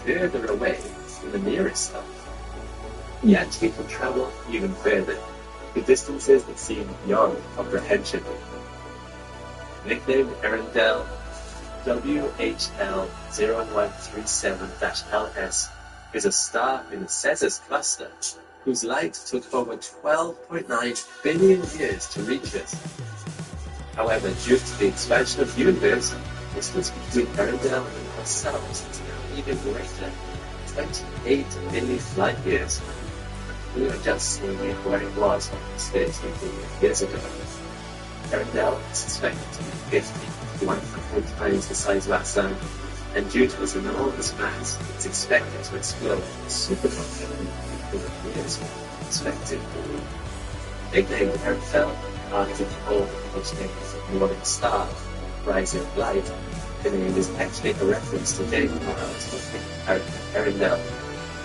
Further away from the nearest star. Yet we can travel even further, to distances that seem beyond comprehension. Nicknamed Arendelle, WHL0137-LS is a star in the Cetus cluster, whose light took over 12.9 billion years to reach us. However, due to the expansion of the universe, distance between Arendelle and ourselves is now even greater, 28 million light years. We are just seeing it where it was 30 million years ago. Arendelle is suspected to be 50 to 100 times the size of our Sun, and due to its enormous mass, it's expected to explode as a supernova in 100 years, respectively. Nicknamed Erenfell after the old morning star, rising light, the name is actually a reference to David Morales' character Erendel,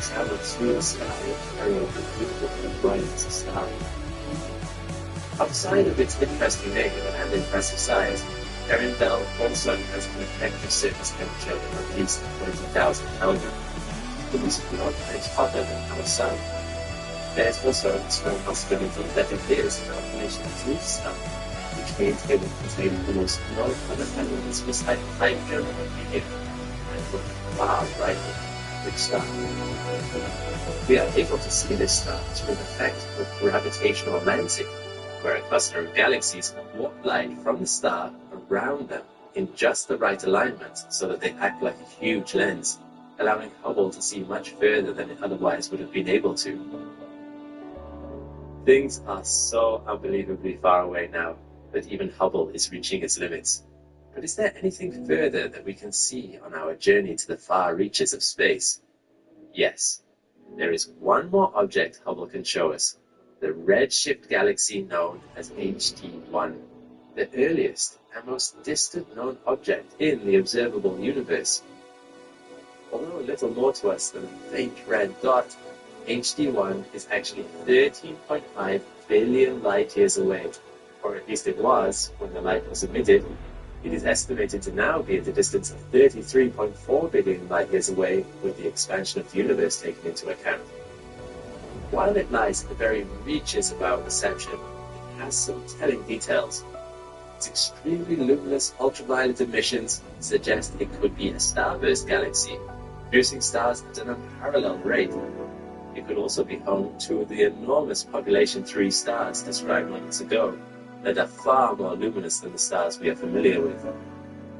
traveled through the sky carrying a beautiful and bright star. Outside of its interesting name and impressive size, Erendel also has an effective surface temperature of at least 20,000 Kelvin. It is not much hotter than our Sun. There is also a small possibility that it is a combination of three stars, which means it will contain almost no other elements besides hydrogen and helium, and look far brighter than star. We are able to see this star through an effect of gravitational lensing, where a cluster of galaxies warp light from the star around them in just the right alignment so that they act like a huge lens, allowing Hubble to see much further than it otherwise would have been able to. Things are so unbelievably far away now that even Hubble is reaching its limits. But is there anything further that we can see on our journey to the far reaches of space? Yes, there is one more object Hubble can show us, the red-shaped galaxy known as HD1, the earliest and most distant known object in the observable universe. Although a little more to us than a faint red dot, HD1 is actually 13.5 billion light-years away, or at least it was when the light was emitted. It is estimated to now be at a distance of 33.4 billion light-years away with the expansion of the universe taken into account. While it lies at the very reaches of our perception, it has some telling details. Its extremely luminous ultraviolet emissions suggest it could be a starburst galaxy, producing stars at an unparalleled rate. It could also be home to the enormous population 3 stars described moments ago, that are far more luminous than the stars we are familiar with.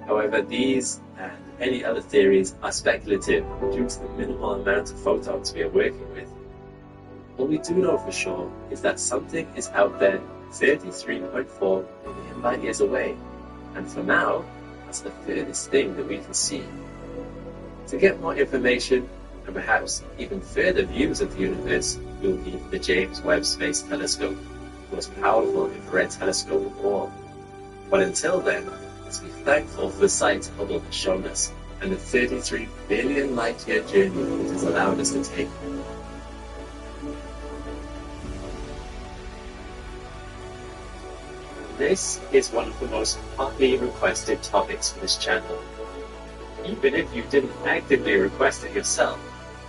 However, these and any other theories are speculative due to the minimal amount of photons we are working with. All we do know for sure is that something is out there 33.4 billion light-years away, and for now, that's the furthest thing that we can see. To get more information, and perhaps even further views of the universe, we'll need the James Webb Space Telescope, the most powerful infrared telescope of all. But until then, let's be thankful for the sights Hubble has shown us, and the 33 billion light-year journey it has allowed us to take. This is one of the most hotly requested topics for this channel. Even if you didn't actively request it yourself,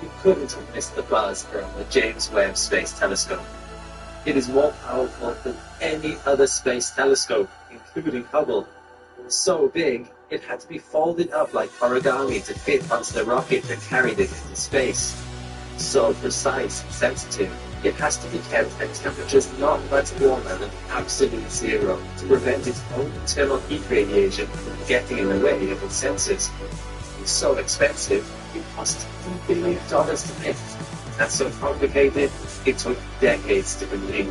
you couldn't have missed the buzz around the James Webb Space Telescope. It is more powerful than any other space telescope, including Hubble. So big, it had to be folded up like origami to fit onto the rocket that carried it into space. So precise and sensitive, it has to be kept at temperatures not much warmer than absolute zero to prevent its own internal heat radiation from getting in the way of its sensors. It's so expensive, it cost $2 billion to make. And so complicated, it took decades to complete.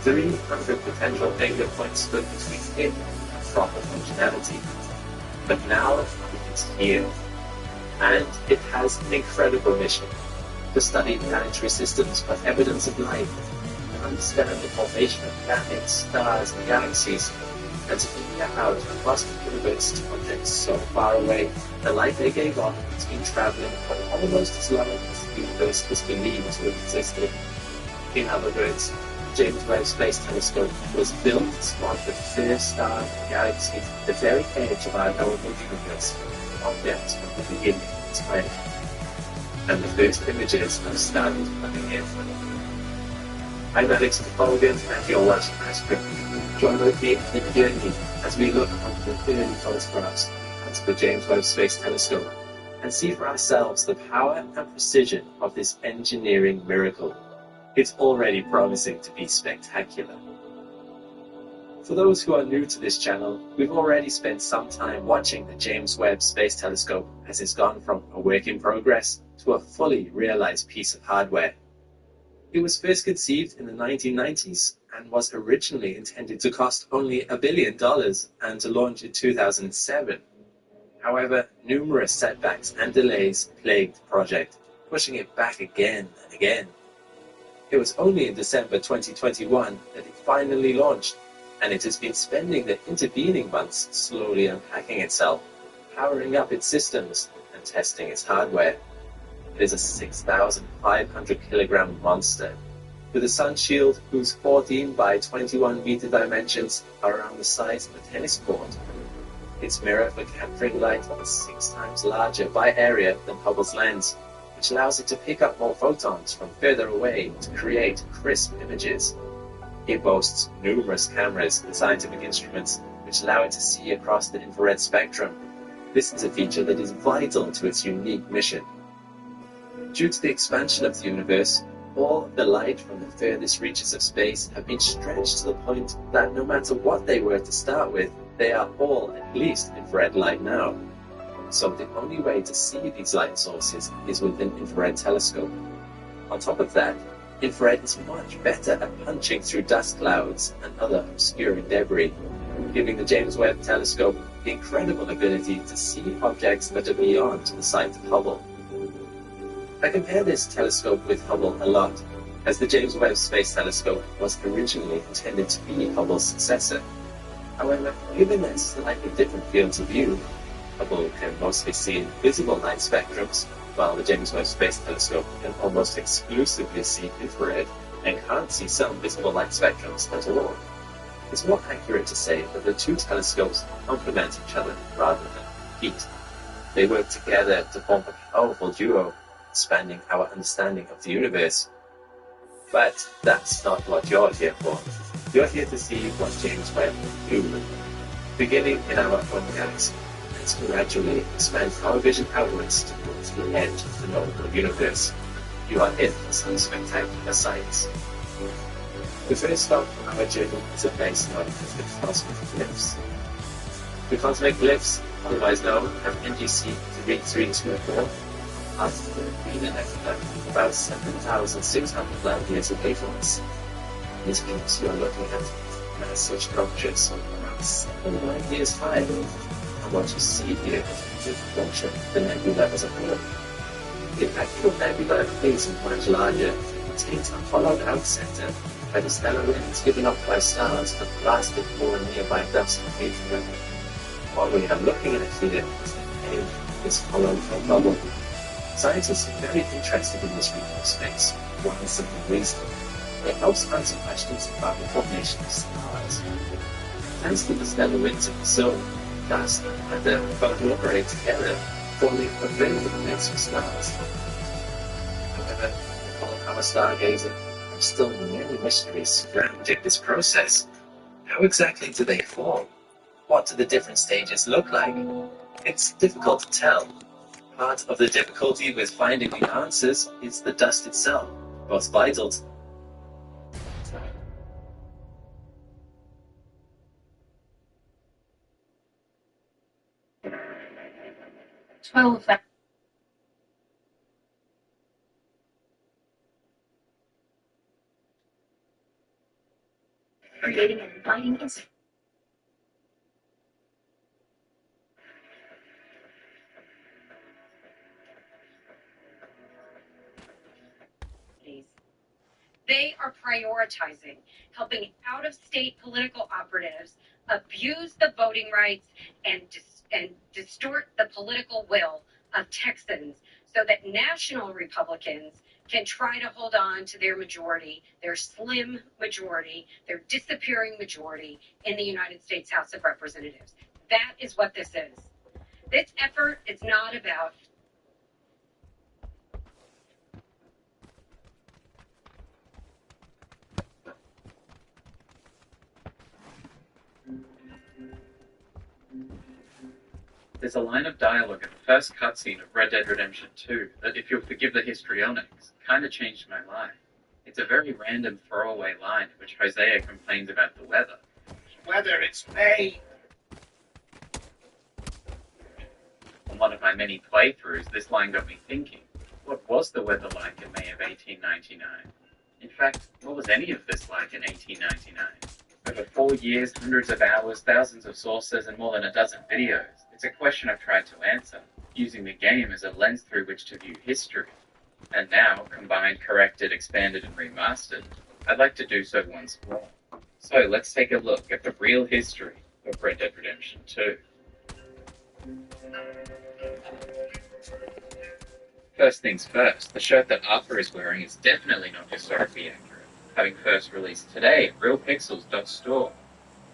300 potential failure points stood between it and proper functionality. But now, it's here. And it has an incredible mission: to study planetary systems for evidence of life, to understand the formation of planets, stars, and galaxies, and to figure out across the universe to objects so far away the light they gave off has been traveling for almost as long as the universe was believed to have existed. In other words, the James Webb Space Telescope was built to spot the first star and galaxies at the very edge of our knowable universe, objects from the beginning of its way. And the first images have started coming in. I'm Alex Hogan, and you're watching my script. Join with me in the journey as we look onto the early photographs onto the James Webb Space Telescope and see for ourselves the power and precision of this engineering miracle. It's already promising to be spectacular. For those who are new to this channel, we've already spent some time watching the James Webb Space Telescope as it's gone from a work in progress to a fully realized piece of hardware. It was first conceived in the 1990s and was originally intended to cost only $1 billion and to launch in 2007. However, numerous setbacks and delays plagued the project, pushing it back again and again. It was only in December 2021 that it finally launched, and it has been spending the intervening months slowly unpacking itself, powering up its systems, and testing its hardware. It is a 6,500 kilogram monster, with a sun shield whose 14 by 21 meter dimensions are around the size of a tennis court. Its mirror for capturing light is 6 times larger by area than Hubble's lens, which allows it to pick up more photons from further away to create crisp images. It boasts numerous cameras and scientific instruments which allow it to see across the infrared spectrum. This is a feature that is vital to its unique mission. Due to the expansion of the universe, all of the light from the furthest reaches of space have been stretched to the point that no matter what they were to start with, they are all at least infrared light now. So the only way to see these light sources is with an infrared telescope. On top of that, infrared is much better at punching through dust clouds and other obscuring debris, giving the James Webb Telescope the incredible ability to see objects that are beyond the sight of Hubble. I compare this telescope with Hubble a lot, as the James Webb Space Telescope was originally intended to be Hubble's successor. However, given their slightly different fields of view, Hubble can mostly see visible light spectrums, while the James Webb Space Telescope can almost exclusively see infrared and can't see some visible light spectrums at all. It's more accurate to say that the two telescopes complement each other rather than compete. They work together to form a powerful duo, expanding our understanding of the universe. But that's not what you're here for. You're here to see what James Webb can do. Beginning in our own galaxy, let's gradually expand our vision outwards towards the edge of the known universe. You are in for some spectacular sights. The first stop on our journey is a place known as the Cosmic Glyphs. The Cosmic Glyphs, otherwise known as NGC 3324, are in an nebula about 7,600 light years away from us. These peaks you are looking at massive structures around 7 light years high, and what you see here is a function of the nebula as a whole. The actual nebula is much larger, contains a hollowed out center where the stellar winds given up by stars have blasted more nearby dust and meteorite. What we are looking at here is the edge of this hollowed out bubble. Scientists are very interested in this region of space for one simple reason. It helps answer questions about the formation of stars. Thanks to the stellar winds of the zone, dust and matter cooperate together, forming a very mix of stars. However, for our stargazer, there are still many mysteries surrounding this process. How exactly do they form? What do the different stages look like? It's difficult to tell. Part of the difficulty with finding the answers is the dust itself, both vital to 12 creating an inviting insight. They are prioritizing helping out-of-state political operatives abuse the voting rights and distort the political will of Texans so that national Republicans can try to hold on to their majority, their slim majority, their disappearing majority in the United States House of Representatives. That is what this is. This effort is not about There's a line of dialogue in the first cutscene of Red Dead Redemption 2 that, if you'll forgive the histrionics, kinda changed my life. It's a very random throwaway line in which Hosea complains about the weather. Weather, it's May! On one of my many playthroughs, this line got me thinking, what was the weather like in May of 1899? In fact, what was any of this like in 1899? Over 4 years, hundreds of hours, thousands of sources, and more than a dozen videos. It's a question I've tried to answer, using the game as a lens through which to view history. and now, combined, corrected, expanded, and remastered, I'd like to do so once more. So let's take a look at the real history of Red Dead Redemption 2. First things first, the shirt that Arthur is wearing is definitely not historically accurate, having first released today at realpixels.store.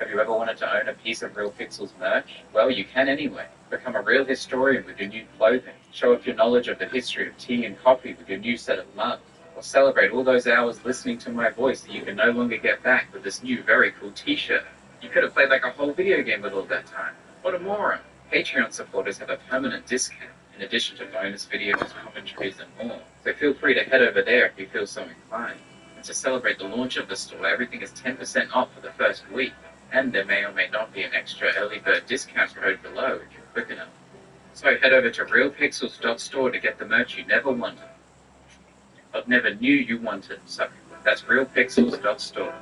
Have you ever wanted to own a piece of Real Pixels merch? Well, you can anyway. Become a real historian with your new clothing. Show off your knowledge of the history of tea and coffee with your new set of mugs. Or celebrate all those hours listening to my voice that you can no longer get back with this new very cool t-shirt. You could have played like a whole video game with all that time. What a moron. Patreon supporters have a permanent discount, in addition to bonus videos, commentaries, and more. So feel free to head over there if you feel so inclined. And to celebrate the launch of the store, everything is 10% off for the first week. And there may or may not be an extra early bird discount code below if you're quick enough. So head over to realpixels.store to get the merch you never wanted. But never knew you wanted. So that's realpixels.store.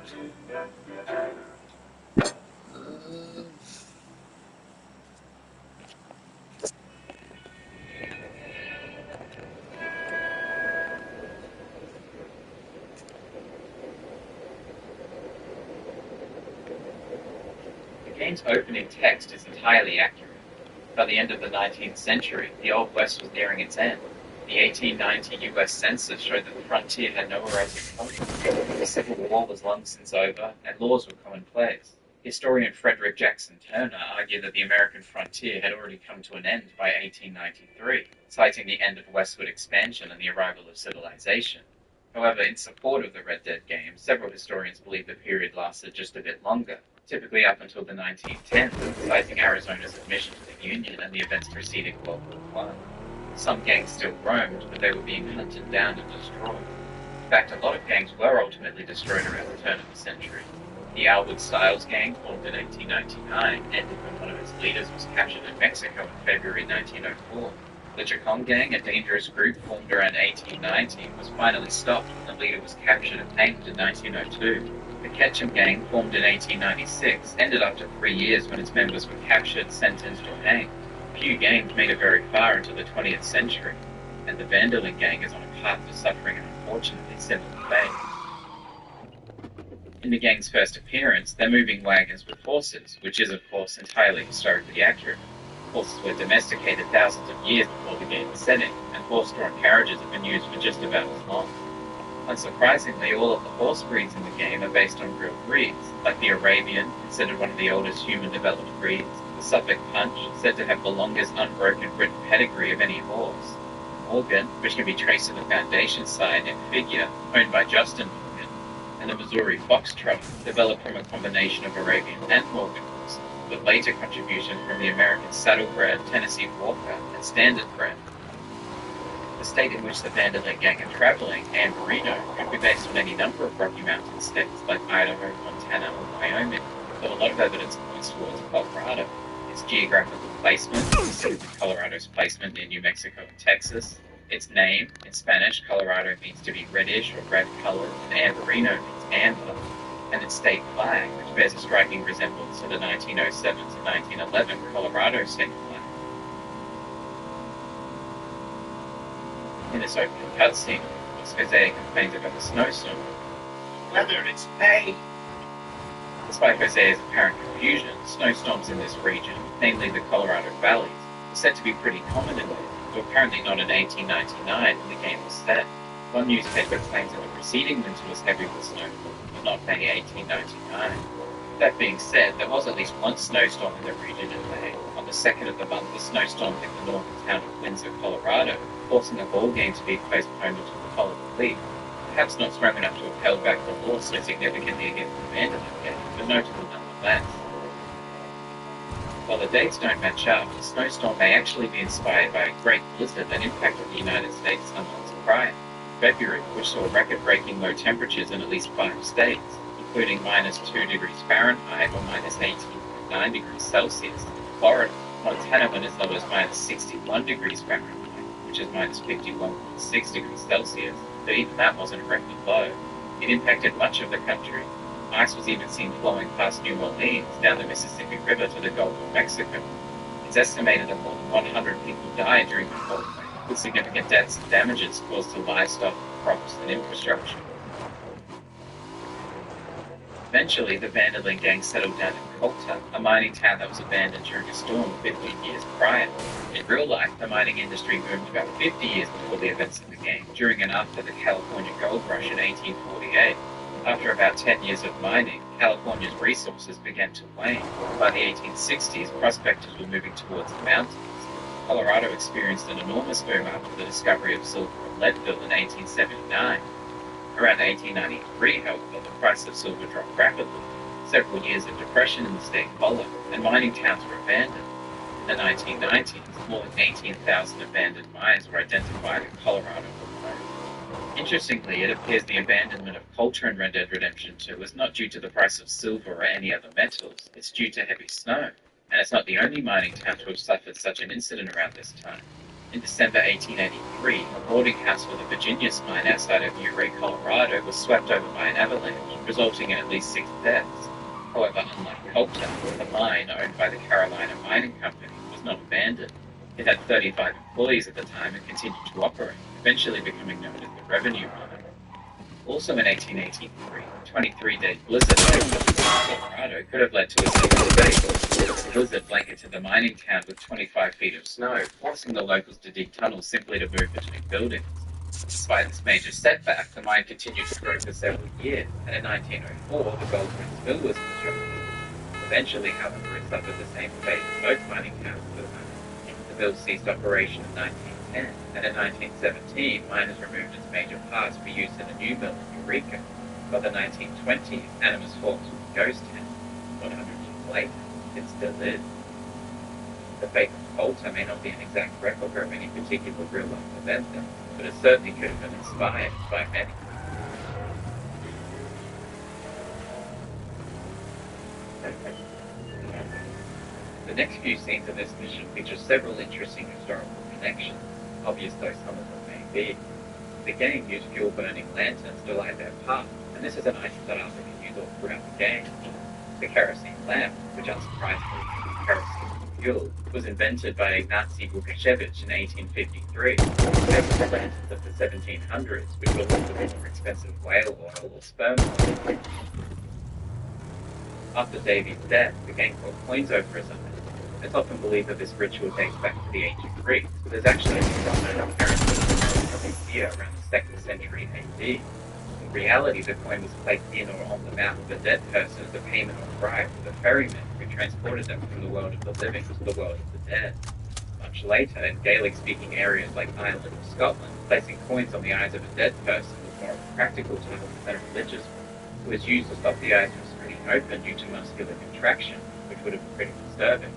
The game's opening text is entirely accurate. By the end of the 19th century, the Old West was nearing its end. The 1890 U.S. Census showed that the frontier had nowhere else to come. The Civil War was long since over, and laws were commonplace. Historian Frederick Jackson Turner argued that the American frontier had already come to an end by 1893, citing the end of westward expansion and the arrival of civilization. However, in support of the Red Dead game, several historians believe the period lasted just a bit longer, typically up until the 1910s, citing Arizona's admission to the Union and the events preceding World War I. Some gangs still roamed, but they were being hunted down and destroyed. In fact, a lot of gangs were ultimately destroyed around the turn of the century. The Albert Styles gang, formed in 1899, ended when one of its leaders was captured in Mexico in February 1904. The Chacon gang, a dangerous group formed around 1890, was finally stopped when the leader was captured and hanged in 1902. The Ketchum gang, formed in 1896, ended after 3 years when its members were captured, sentenced, or hanged. Few gangs made it very far into the 20th century, and the Van der Linde gang is on a path to suffering an unfortunately similar fate. In the gang's first appearance, they're moving wagons with horses, which is, of course, entirely historically accurate. Horses were domesticated thousands of years before the game was set in, and horse-drawn carriages have been used for just about as long. Unsurprisingly, all of the horse breeds in the game are based on real breeds, like the Arabian, considered one of the oldest human-developed breeds, the Suffolk Punch, said to have the longest unbroken written pedigree of any horse, Morgan, which can be traced to the foundation side and figure, owned by Justin Morgan, and the Missouri Foxtrot, developed from a combination of Arabian and Morgan horses, with later contributions from the American Saddlebred, Tennessee Walker, and Standardbred. The state in which the Van der Linde gang are traveling, Amberino, could be based on any number of Rocky Mountain states like Idaho, Montana, or Wyoming, but a lot of evidence points towards Colorado. Its geographical placement is similar to Colorado's placement near New Mexico and Texas. Its name, in Spanish, Colorado means to be reddish or red colored, and Amberino means amber. And its state flag, which bears a striking resemblance to the 1907 to 1911 Colorado state flag. In this opening cutscene, Jose complains about the snowstorm. Whether it's paid. Despite Jose's apparent confusion, snowstorms in this region, namely the Colorado valleys, are said to be pretty common in there, though apparently not in 1899 when the game was set. One newspaper claims that the preceding winter was heavy with snowfall, but not May 1899. That being said, there was at least one snowstorm in the region in May. On the 2nd of the month, the snowstorm hit the northern town of Windsor, Colorado, forcing the ball game to be postponed until the following week. Perhaps not strong enough to have held back the law so significantly against the Van der Linde game, but notable nonetheless. While the dates don't match up, the snowstorm may actually be inspired by a great blizzard that impacted the United States some months prior. February, which saw record-breaking low temperatures in at least 5 states, including -2 degrees Fahrenheit or -18.9 degrees Celsius. Florida, Montana went as low as -61 degrees Fahrenheit, which is -51.6 degrees Celsius, but even that wasn't a record low. It impacted much of the country. Ice was even seen flowing past New Orleans down the Mississippi River to the Gulf of Mexico. It's estimated that more than 100 people died during the cold wave. with significant deaths and damages caused to livestock, crops, and infrastructure. Eventually, the Vanderlyn gang settled down in Colta, a mining town that was abandoned during a storm 15 years prior. In real life, the mining industry boomed about 50 years before the events in the game, during and after the California gold rush in 1848. After about 10 years of mining, California's resources began to wane. By the 1860s, prospectors were moving towards the mountains. Colorado experienced an enormous boom after the discovery of silver in Leadville in 1879. Around 1893, however, the price of silver dropped rapidly. Several years of depression in the state followed, and mining towns were abandoned. In the 1990s, more than 18,000 abandoned mines were identified in Colorado alone. Interestingly, it appears the abandonment of Colta in Red Dead Redemption 2 was not due to the price of silver or any other metals. It's due to heavy snow. And it's not the only mining town to have suffered such an incident around this time. In December 1883, a boarding house for the Virginius mine outside of Ouray, Colorado, was swept over by an avalanche, resulting in at least 6 deaths. However, unlike Colta, the mine, owned by the Carolina Mining Company, was not abandoned. It had 35 employees at the time and continued to operate, eventually becoming known as the Revenue Mine. Also in 1883, a 23-day blizzard in Colorado could have led to a single fate. The blizzard blanketed the mining town with 25 feet of snow, forcing the locals to dig tunnels simply to move between buildings. Despite this major setback, the mine continued to grow for several years, and in 1904, the Goldsmiths Mill was constructed. Eventually, however, it suffered the same fate as most mining towns at the time. The mill ceased operation in 1910, and in 1917, miners removed its major parts for use in a new mill in Eureka. By the 1920s, Animus Forks was a ghost town. 100 years later, it still is. The fate of Colta may not be an exact replica of any particular real-life event there, but it certainly could have been inspired by many. The next few scenes of this mission feature several interesting historical connections, obvious though some of them may be. The gang used fuel-burning lanterns to light their path, and this is an item that Arthur can use all throughout the game. The kerosene lamp, which unsurprisingly uses kerosene fuel, was invented by Ignacy Lukashevich in 1853. They were the lanterns of the 1700s, which were linked with the more expensive whale oil or sperm oil. After Davy's death, the gang brought coins over his eyes. It's often believed that this ritual dates back to the ancient Greeks, but there's actually a well-known appearance of here around the 2nd century AD. In reality, the coin was placed in or on the mouth of a dead person as a payment or bribe to the ferryman who transported them from the world of the living to the world of the dead. Much later, in Gaelic-speaking areas like Ireland or Scotland, placing coins on the eyes of a dead person was more of a practical tool than a religious one. It was used to stop the eyes from spreading open due to muscular contraction, which would have been pretty disturbing.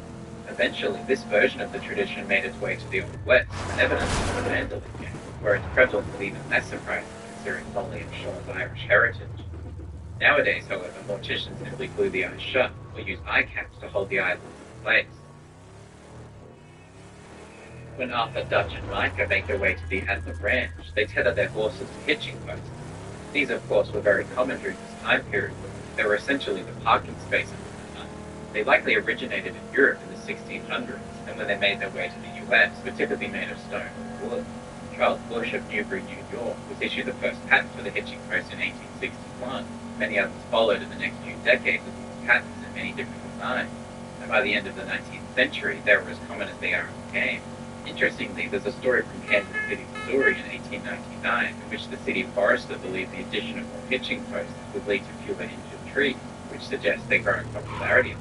Eventually, this version of the tradition made its way to the Old West, and evidence of the Vanderlyn gang, where its prevalence is even less surprising considering Molly and Sean's Irish heritage. Nowadays, however, morticians simply glue the eyes shut, or use eye caps to hold the eyelids in place. When Arthur, Dutch, and Micah make their way to the Antler Ranch, they tether their horses to hitching posts. These, of course, were very common during this time period. They were essentially the parking spaces of the time. They likely originated in Europe in the 1600s, and when they made their way to the US, were typically made of stone or wood. Charles Bush of Newbury, New York, was issued the first patent for the hitching post in 1861. Many others followed in the next few decades with more patents in many different designs, and by the end of the 19th century, they were as common as they are in the game. Interestingly, there's a story from Kansas City, Missouri in 1899, in which the city forester believed the addition of more hitching posts would lead to fewer injured trees, which suggests their growing popularity.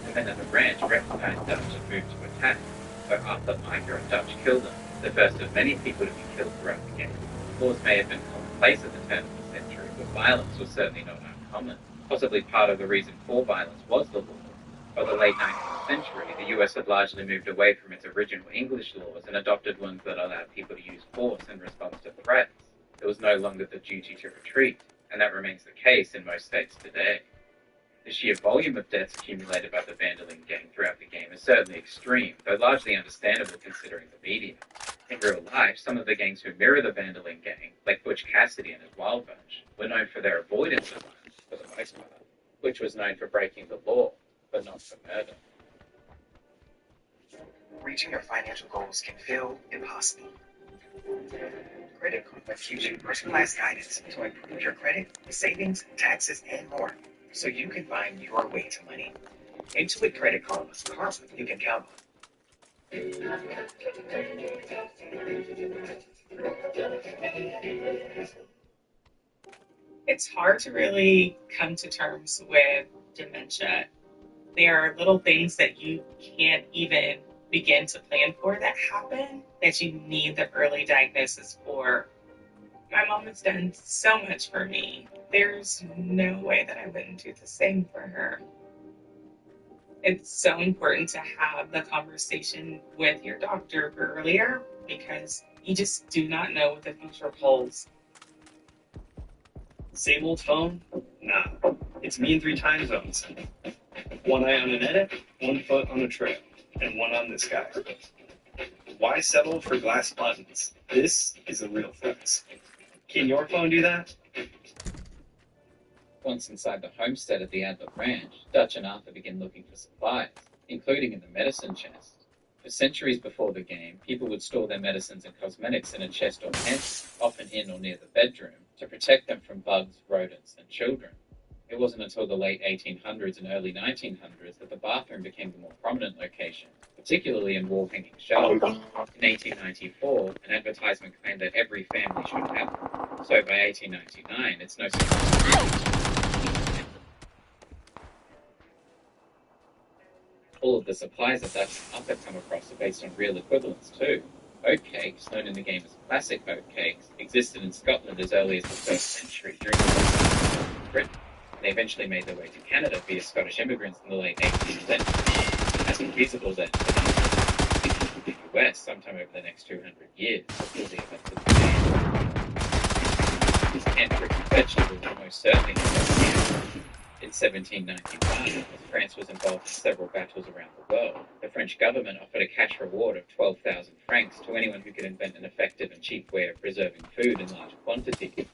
The men at the ranch recognized Dutch and moved to attack, so Arthur, Micah, and Dutch killed them, the first of many people to be killed throughout the game. Wars may have been commonplace at the turn of the century, but violence was certainly not uncommon. Possibly part of the reason for violence was the law. By the late 19th century, the US had largely moved away from its original English laws and adopted ones that allowed people to use force in response to threats. There was no longer the duty to retreat, and that remains the case in most states today. The sheer volume of deaths accumulated by the Vanderlyn gang throughout the game is certainly extreme, though largely understandable considering the media. In real life, some of the gangs who mirror the Vanderlyn gang, like Butch Cassidy and his Wild Bunch, were known for their avoidance of violence for the most part. Butch was known for breaking the law, but not for murder. reaching your financial goals can feel impossible. Credit Karma gives you personalized guidance to improve your credit, savings, taxes, and more, so you can find your way to money. Intuit Credit Karma you can count on. It's hard to really come to terms with dementia. There are little things that you can't even begin to plan for that happen that you need the early diagnosis for. My mom has done so much for me. There's no way that I wouldn't do the same for her. It's so important to have the conversation with your doctor earlier because you just do not know what the future holds. Same old phone? Nah. It's me in 3 time zones. One eye on an edit, 1 foot on a trail, and 1 on this guy. Why settle for glass buttons? This is a real flex. Can your phone do that? Once inside the homestead at the Adler Ranch, Dutch and Arthur begin looking for supplies, including in the medicine chest. For centuries before the game, people would store their medicines and cosmetics in a chest or pantry, often in or near the bedroom, to protect them from bugs, rodents, and children. It wasn't until the late 1800s and early 1900s that the bathroom became the more prominent location, particularly in wall-hanging shelves. In 1894, an advertisement claimed that every family should have them. So by 1899, it's no surprise. All of the supplies that Dutch and Arthur come across are based on real equivalents too. Oatcakes, known in the game as classic oatcakes, existed in Scotland as early as the 1st century during the Britain. They eventually made their way to Canada via Scottish immigrants in the late 18th century. It hasn't been feasible then for the US sometime over the next 200 years before the events of the game. These canned vegetables were most certainly not in 1795, as France was involved in several battles around the world. The French government offered a cash reward of 12,000 francs to anyone who could invent an effective and cheap way of preserving food in large quantities.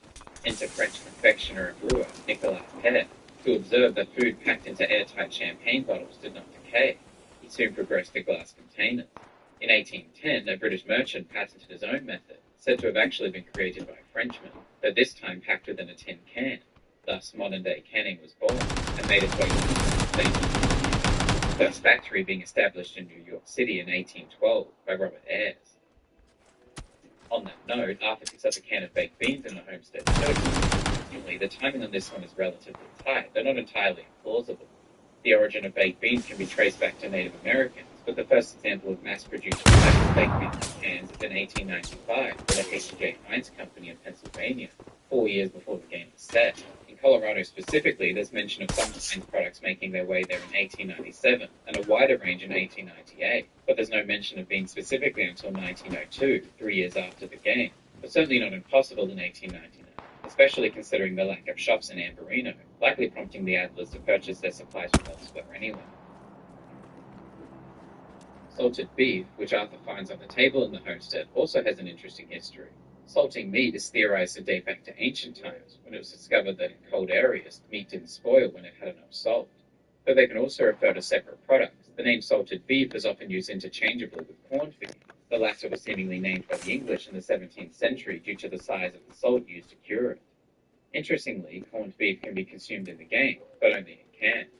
Enter French confectioner and brewer Nicolas Père, who observed that food packed into airtight champagne bottles did not decay. He soon progressed to glass containers. In 1810, a British merchant patented his own method, said to have actually been created by a Frenchman, but this time packed within a tin can. Thus, modern-day canning was born and made its way to the States. The first factory being established in New York City in 1812 by Robert Ayres. On that note, Arthur picks up a can of baked beans in the homestead. Interestingly, the timing on this one is relatively tight, though not entirely implausible. The origin of baked beans can be traced back to Native Americans, but the first example of mass-produced baked beans in cans is in 1895 by the H.J. Heinz Company in Pennsylvania, 4 years before the game was set. In Colorado specifically, there's mention of some Heinz products making their way there in 1897, and a wider range in 1898, but there's no mention of beans specifically until 1902, 3 years after the game, but certainly not impossible in 1899, especially considering the lack of shops in Amberino, likely prompting the Adlers to purchase their supplies from elsewhere anyway. Salted beef, which Arthur finds on the table in the homestead, also has an interesting history. Salting meat is theorized to date back to ancient times, when it was discovered that in cold areas, the meat didn't spoil when it had enough salt. Though they can also refer to separate products, the name salted beef is often used interchangeably with corned beef. The latter was seemingly named by the English in the 17th century due to the size of the salt used to cure it. Interestingly, corned beef can be consumed in the game, but only in cans.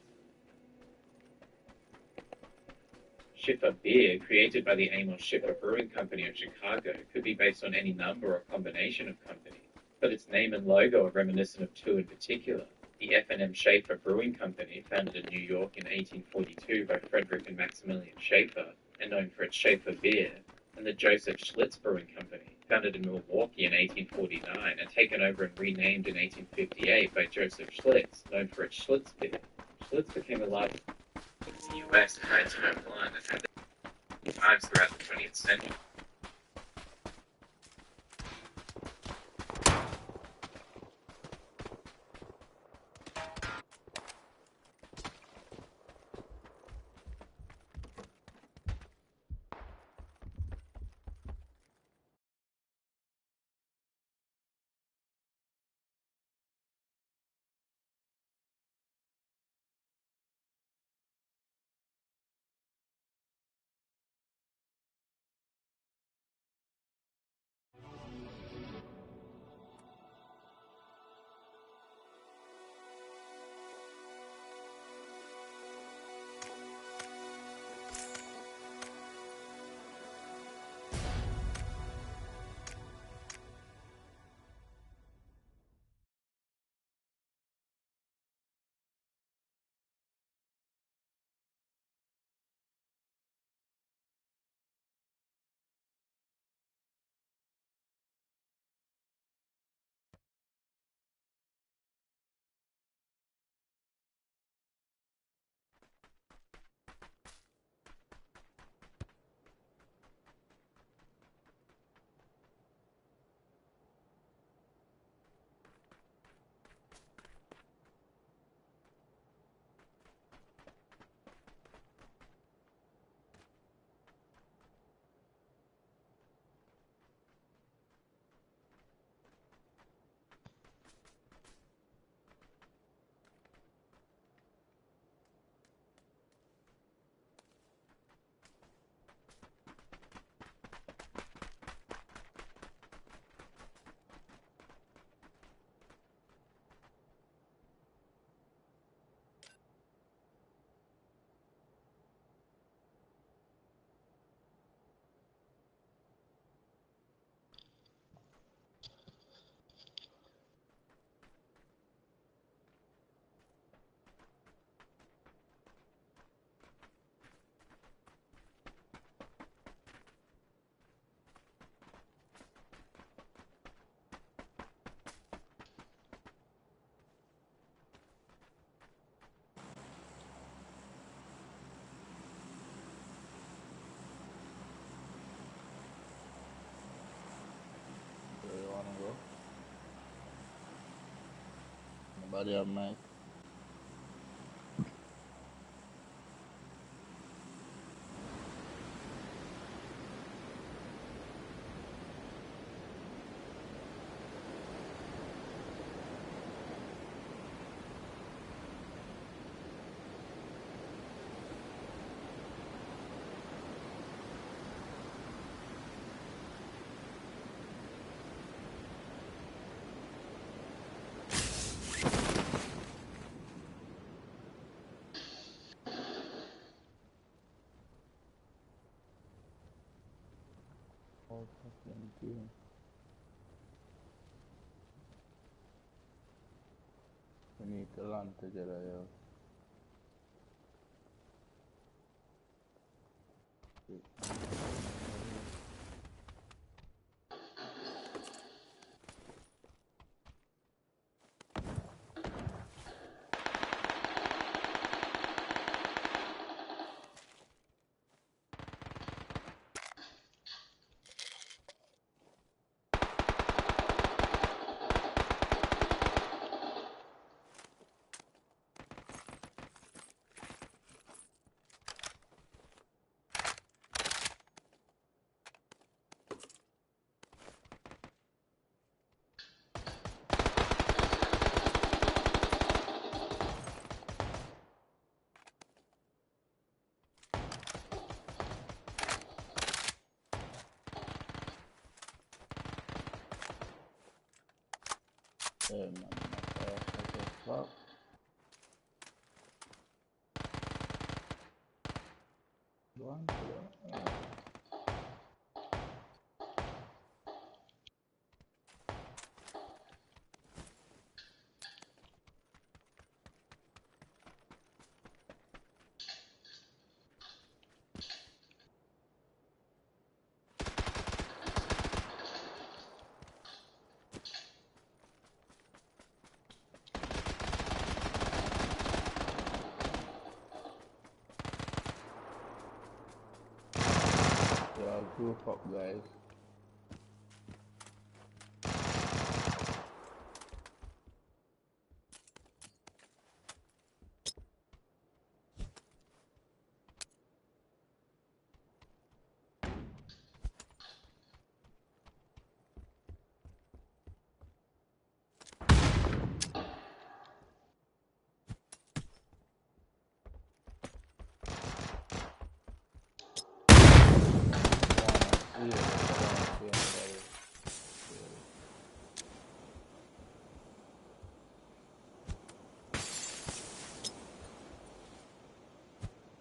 Schiffer beer, created by the Amos Schiffer Brewing Company of Chicago, could be based on any number or combination of companies, but its name and logo are reminiscent of 2 in particular. The F&M Schaefer Brewing Company, founded in New York in 1842 by Frederick and Maximilian Schaefer, and known for its Schaefer beer, and the Joseph Schlitz Brewing Company, founded in Milwaukee in 1849 and taken over and renamed in 1858 by Joseph Schlitz, known for its Schlitz beer. Schlitz became a large in the US in 1901 and had lives throughout the 20th century. Body of Mike. Oh, fucking team. We need to land together, yo. Hey, man, what the fuck? Go on, go on. Yeah, group up, guys.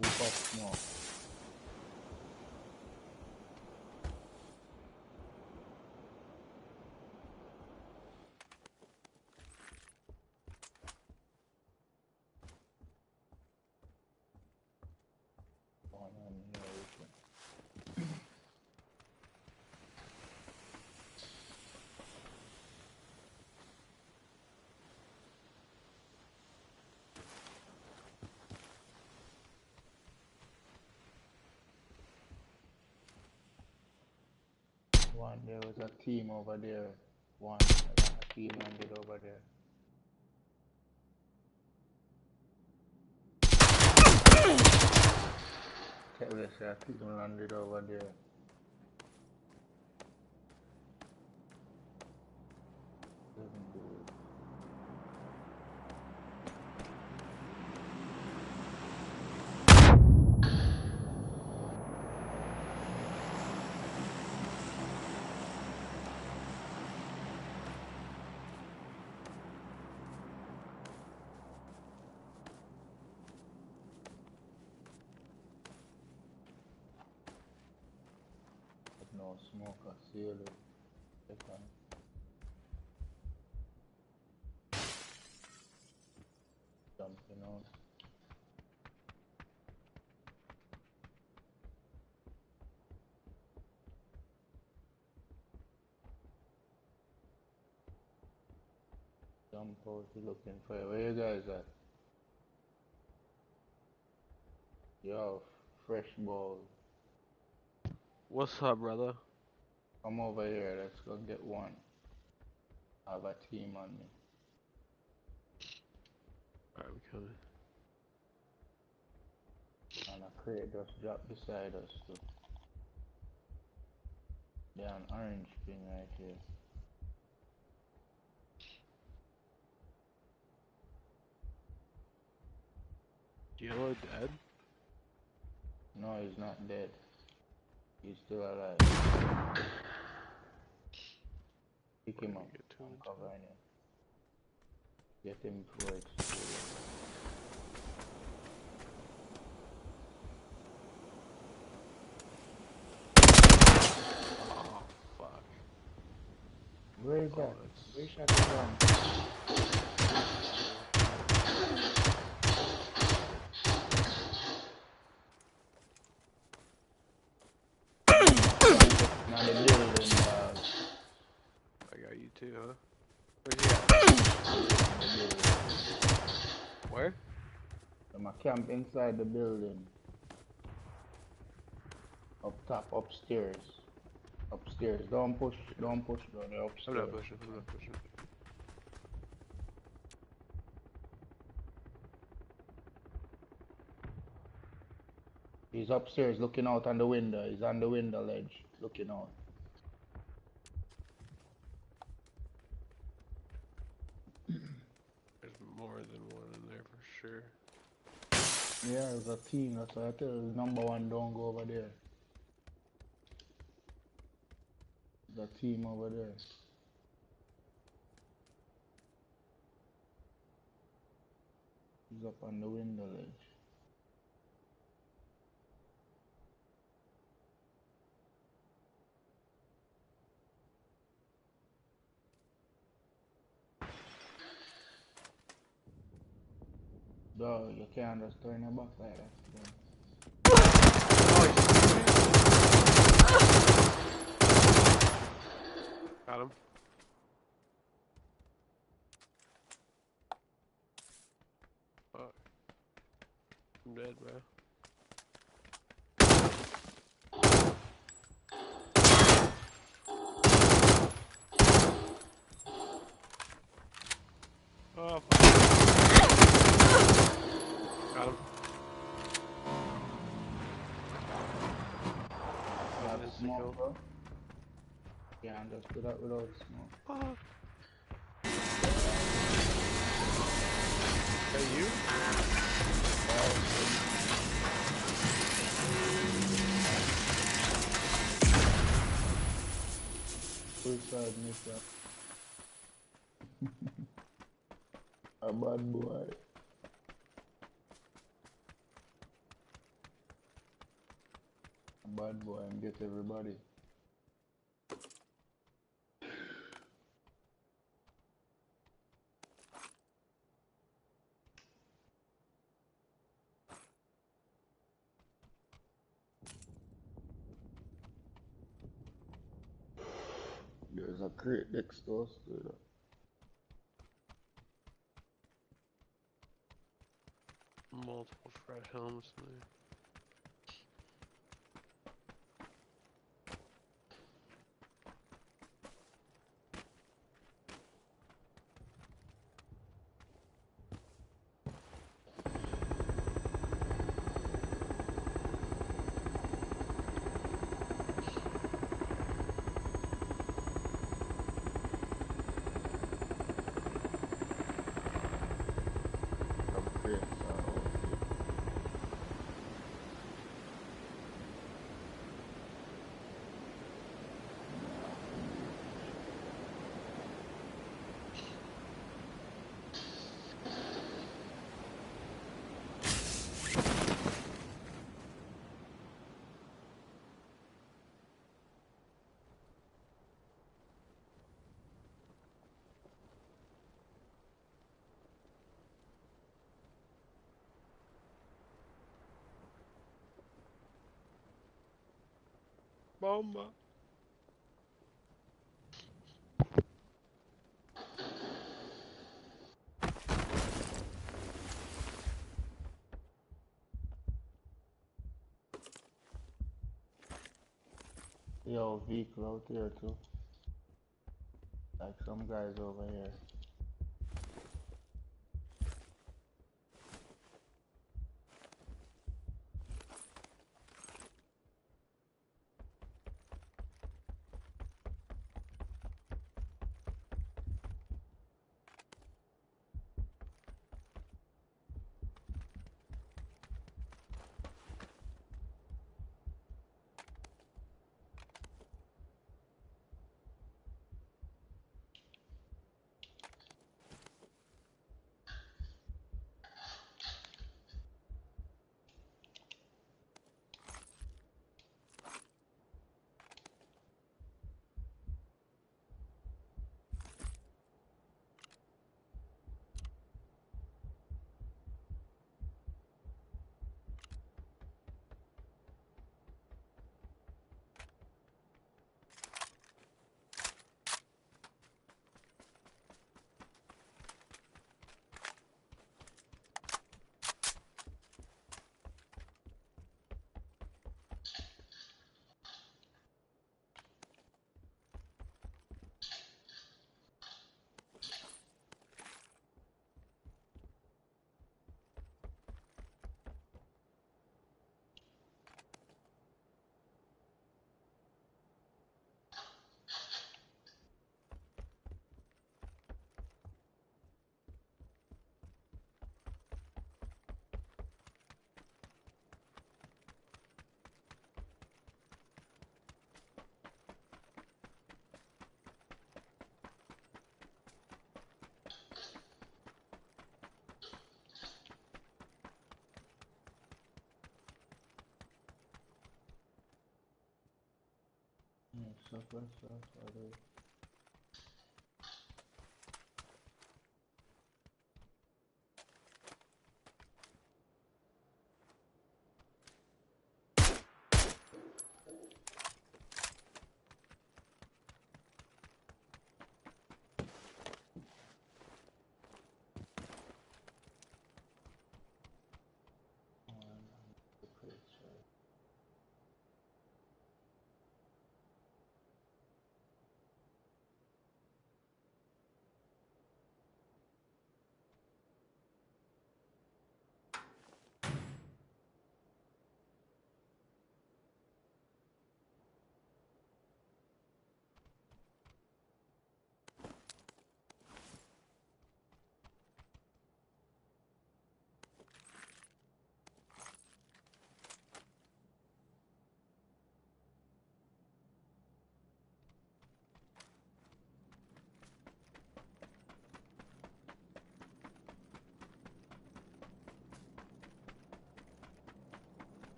Group up smoke. One on here, we can- One, there was a team over there. One, I got a team landed over there. Tell us a team landed over there. Doesn't do it. There's no smoke or seal it. Second. Jumping out. Jump out, you looking for you. Where you guys at? Yo, fresh ball. What's up, brother? Come over here, let's go get one. I have a team on me. Alright, we coming. And a crate just dropped beside us too. There's an orange thing right here. Yellow dead? No, he's not dead. He's still alive. Pick him up. I'm covering him. Get him before it's Oh, fuck. Where is that? That's... Where shot him down? Now the building, dog. I got you too, huh? Where's he at? Where? I'm a camp inside the building. Up top, upstairs. Upstairs. Don't push, bro. They're upstairs. I'm not pushing, I'm not pushing. He's upstairs looking out on the window. He's on the window ledge looking out. There's more than one in there for sure. Yeah, there's a team. That's why I tell you, number one, don't go over there. There's a team over there. He's up on the window ledge. Dog, you can't just turn your back like that. Got him. Fuck. I'm dead, bro. Oh, fuck. Got him. Got smoke, bro. Can't just do that without smoke. Fuck. Hey, you? Suicide mission. A bad boy. A bad boy and get everybody. There's a crate next to us, dude. Multiple fresh helmets in there. Bomba. Yo, vehicle out here too. Like some guys over here.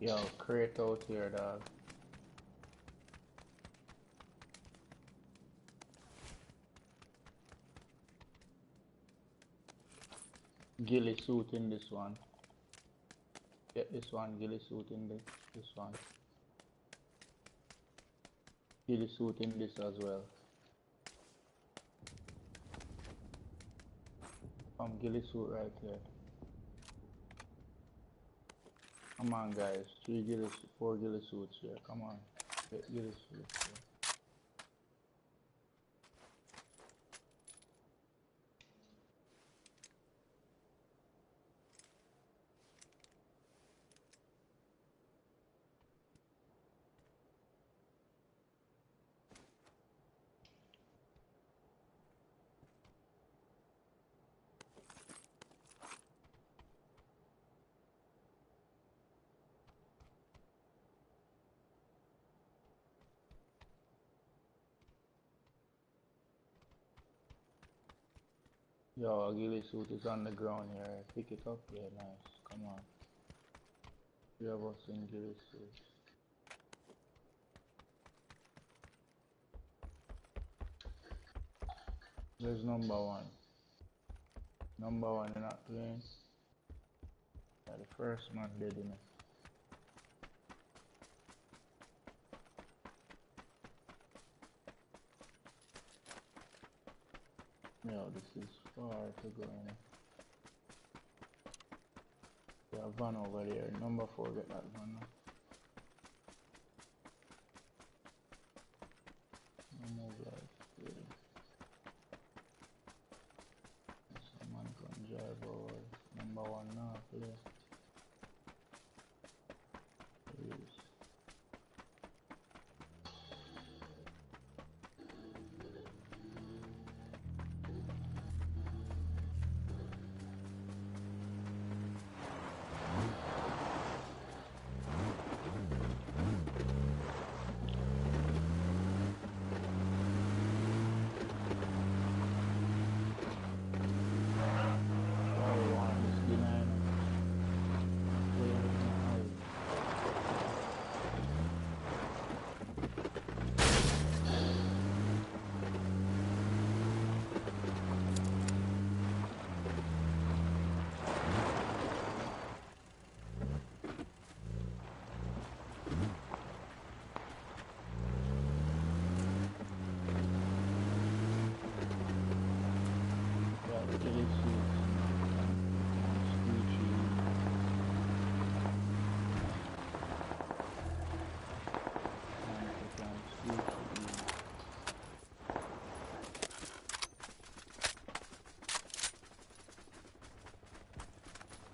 Yo, crate out here, dog. Ghillie suit in this one. Get this one, ghillie suit in this one. Ghillie suit in this as well. Ghillie suit right here. Come on, guys. 4 ghillie suits here. Come on. Get ghillie suits here. Yo, a ghillie suit is on the ground here. Pick it up. Yeah, nice. Come on. 3 of us in ghillie suits. There's number 1. Number 1, you're not playing. Yeah, the first man dead in it. Yo, this is far to go in. Yeah, van over there. Number 4, get that van now. Move like this. Someone can drive over. Number 1 now, play. Please.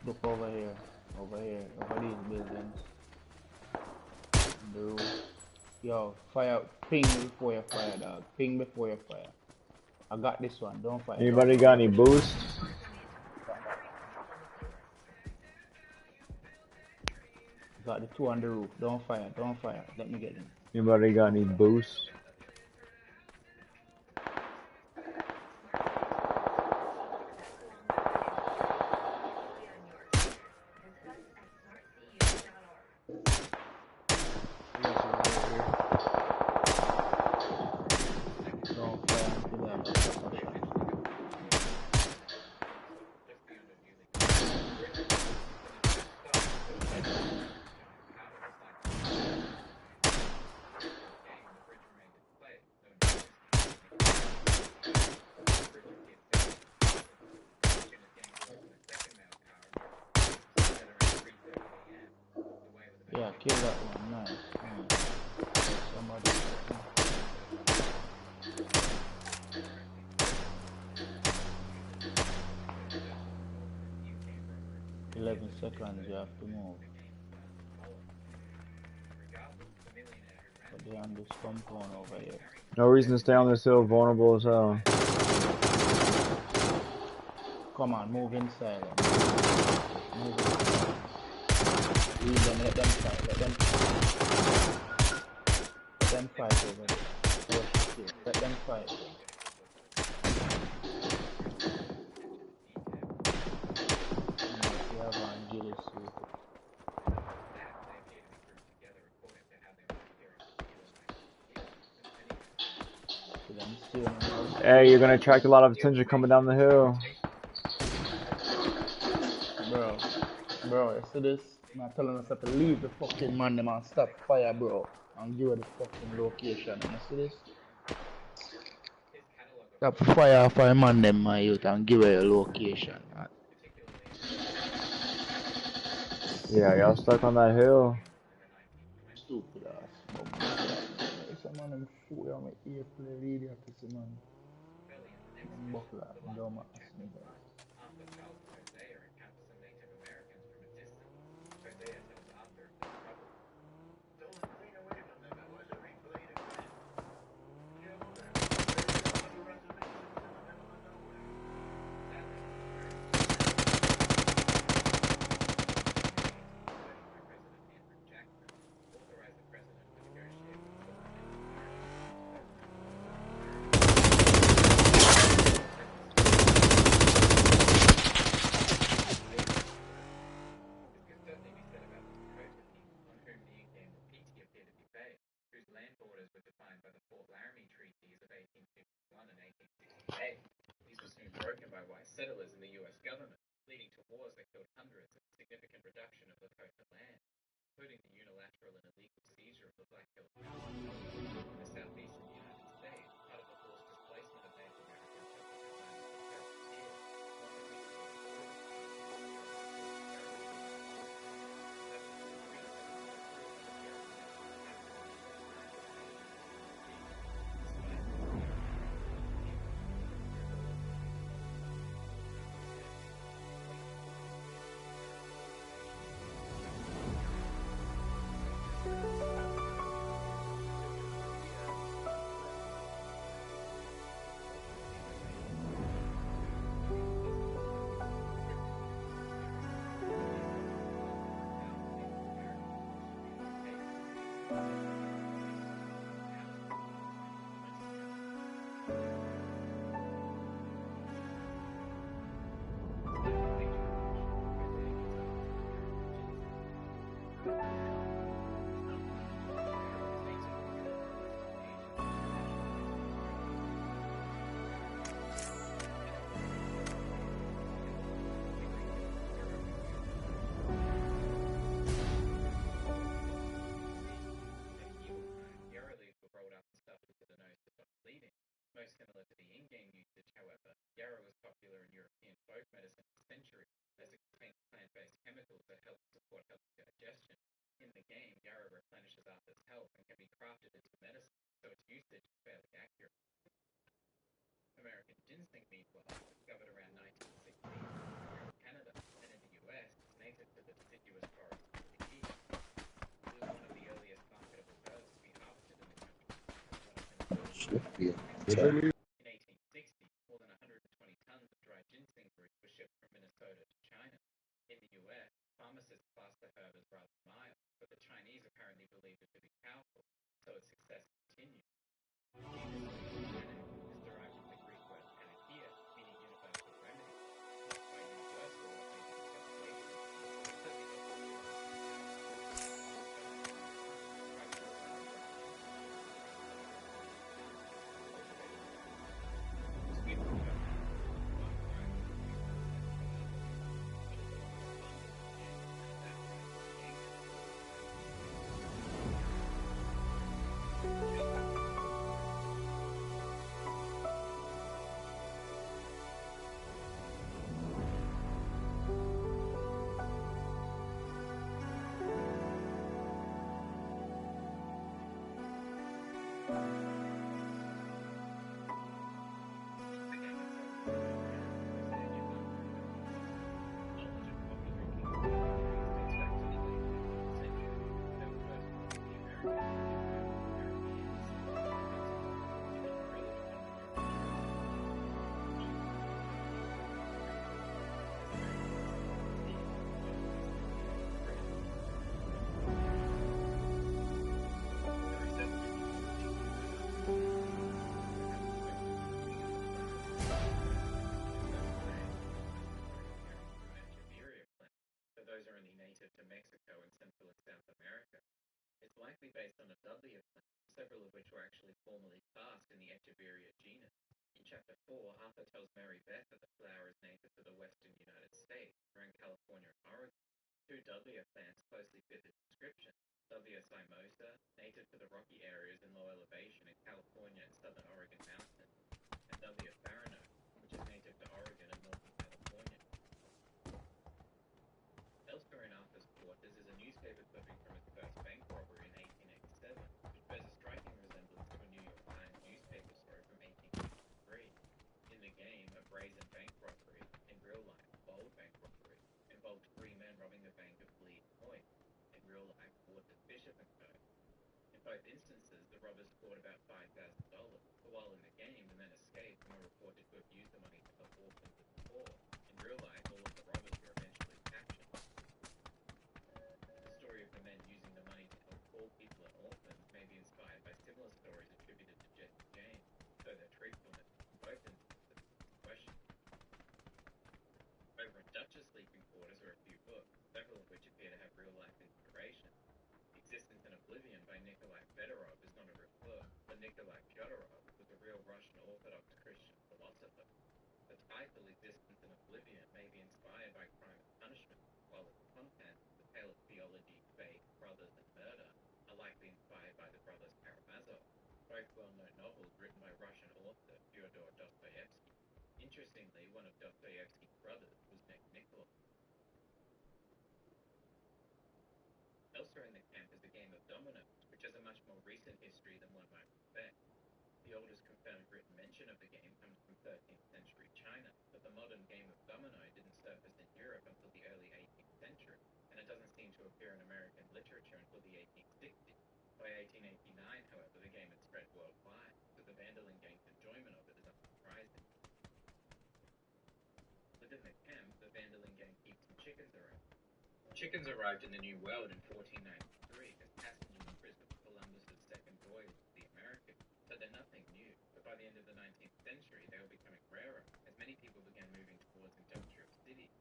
Look over here, over these buildings. The roof. Yo, fire, ping before you fire, dog. Ping before you fire. I got this one, don't fire. Anybody got any boost? Got the 2 on the roof, don't fire, let me get them. Anybody got any boosts? Yeah, kill that one. Nice. Somebody. 11 seconds, you have to move. But they're on this compound over here. No reason to stay on this hill, vulnerable as hell. Come on, move inside. Move inside. Leave them, let them fight, let them fight. Let them fight over there. Watch the kill. Let them fight. You have on Gilly suit. Hey, you're gonna attract a lot of attention coming down the hill. Bro, you see this? I'm telling us to leave the fucking man them and stop fire, bro. And give her the fucking location. You see this? Stop fire for a man them, my youth, and give her a location. Yeah, y'all stuck on that hill. Stupid ass. It's a man them shoot you on my ear play idiot, it's a man. Buckler, dumb ass nigga. Broken by white settlers in the US government, leading to wars that killed hundreds and significant reduction of Lakota land, including the unilateral and illegal seizure of the Black Hills Mountains. In the southeastern United States, part of the forced displacement of Native Americans over the last years, most similar to the in-game usage, however, yarrow was popular in European folk medicine for centuries, as it contains plant-based chemicals that help support healthy digestion. In the game, yarrow replenishes Arthur's health and can be crafted into medicine, so its usage is fairly accurate. American ginseng, meanwhile, discovered around 1960 in Canada, and in the US, it's native to the deciduous forest of the east. It was one of the earliest marketable herbs to be harvested in the country. In 1860, more than 120 tons of dried ginseng root were shipped from Minnesota to China. In the US, pharmacists classed the herb as rather mild, but the Chinese apparently believed it to be powerful, so it is derived from the Greek word panacea, meaning universal remedy. Not quite universal, or maybe extrapolation, but certainly those are only native to Mexico and Central and South America. It's likely based on a Dudley plant, several of which were actually formally classed in the Echeveria genus. In Chapter 4, Arthur tells Mary Beth that the flower is native to the western United States, around California and Oregon. Two Dudley plants closely fit the description. Dudley cymosa, native to the rocky areas in low elevation in California and southern Oregon mountains, and Dudley farino, which is native to Oregon and northern California. Elsewhere in Arthur's quarters is a newspaper clipping from his first bank robbery in 1887, which bears a striking resemblance to a New York Times newspaper story from 1883. In the game, a brazen bank robbery, in real life, bold bank robbery, involved three men robbing the bank of Bleed Point, in real life, Waters Bishop and Co. In both instances, the robbers scored about $5,000, but while in the game, the men escaped and were reported to have used the money to help orphans and the poor. In real life, all of the robbers were eventually captured. The story of the men using the money to help poor people and orphans may be inspired by similar stories attributed to Jesse James, though their truthfulness in both instances is questioned. Over in Dutch's sleeping quarters are a few books, several of which appear to have real-life inspiration. Existence in Oblivion by Nikolai Fedorov is not a real book, but Nikolai Fyodorov was a real Russian Orthodox Christian philosopher. The title, Existence in Oblivion, may be inspired by Crime and Punishment, while its content, the tale of theology, faith, brothers, and murder, are likely inspired by the brothers Karamazov, both well-known novels written by Russian author Fyodor Dostoevsky. Interestingly, one of Dostoevsky's brothers was named Nikolai. Elsewhere in the camp is a game of dominoes, which has a much more recent history than one might expect. The oldest confirmed written mention of the game comes from 13th century China, but the modern game of domino didn't surface in Europe until the early 18th century, and it doesn't seem to appear in American literature until the 1860s. By 1889, however, the game had spread worldwide, so the Vanderlyn gang's enjoyment of it is unsurprising. Within the camp, the Vanderlyn gang keeps some chickens around. Chickens arrived in the New World in 1493 as passengers on Christopher Columbus's second voyage to the Americas, so they're nothing new, but by the end of the 19th century they were becoming rarer, as many people began moving towards industrial cities.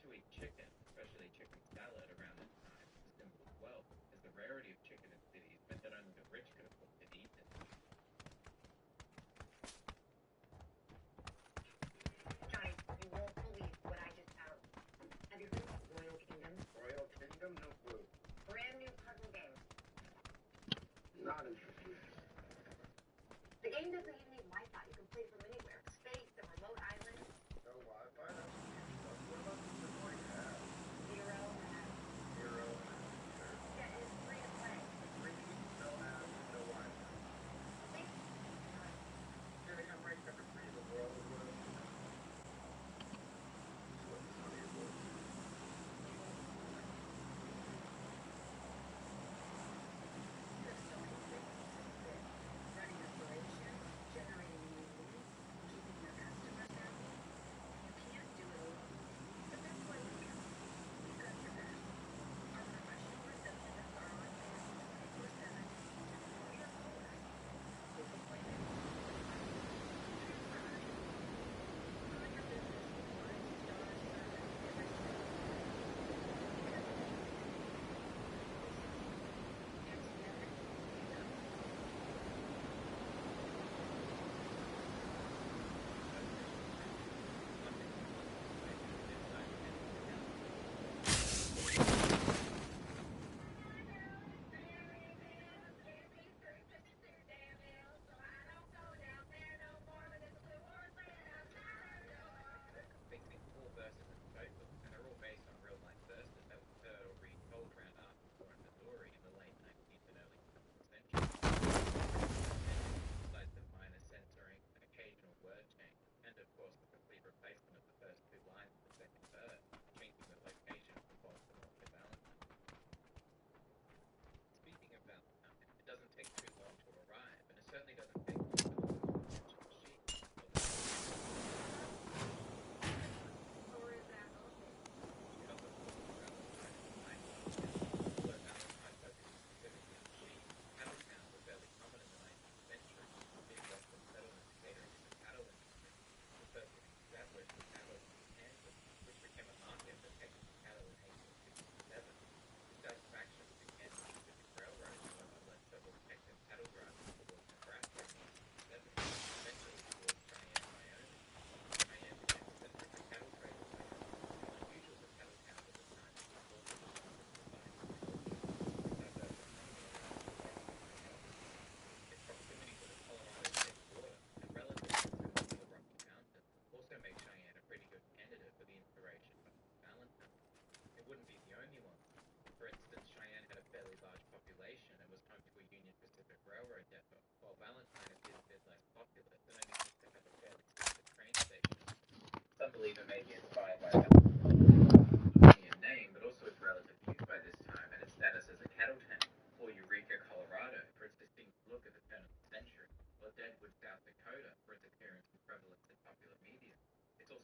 To eat chicken, especially chicken salad, around this time was a symbol of wealth, as the rarity of chicken in cities meant that only the rich could afford to eat it. Johnny, you won't believe what I just found. Have you heard of Royal Kingdom? Royal Kingdom? No clue. Brand new puzzle game. Not interested. The game doesn't even need Wi-Fi. You can play from anywhere. Space, a remote island. No Wi-Fi? That's weird stuff. What about the support you have? Zero and Zero and sure. yeah, it's free to play. Free, no apps, no Wi-Fi. See? Here they come right number 3 in the world of Royal Kingdom. Just what the sound of your voice. You have so many things to fit. Running operation,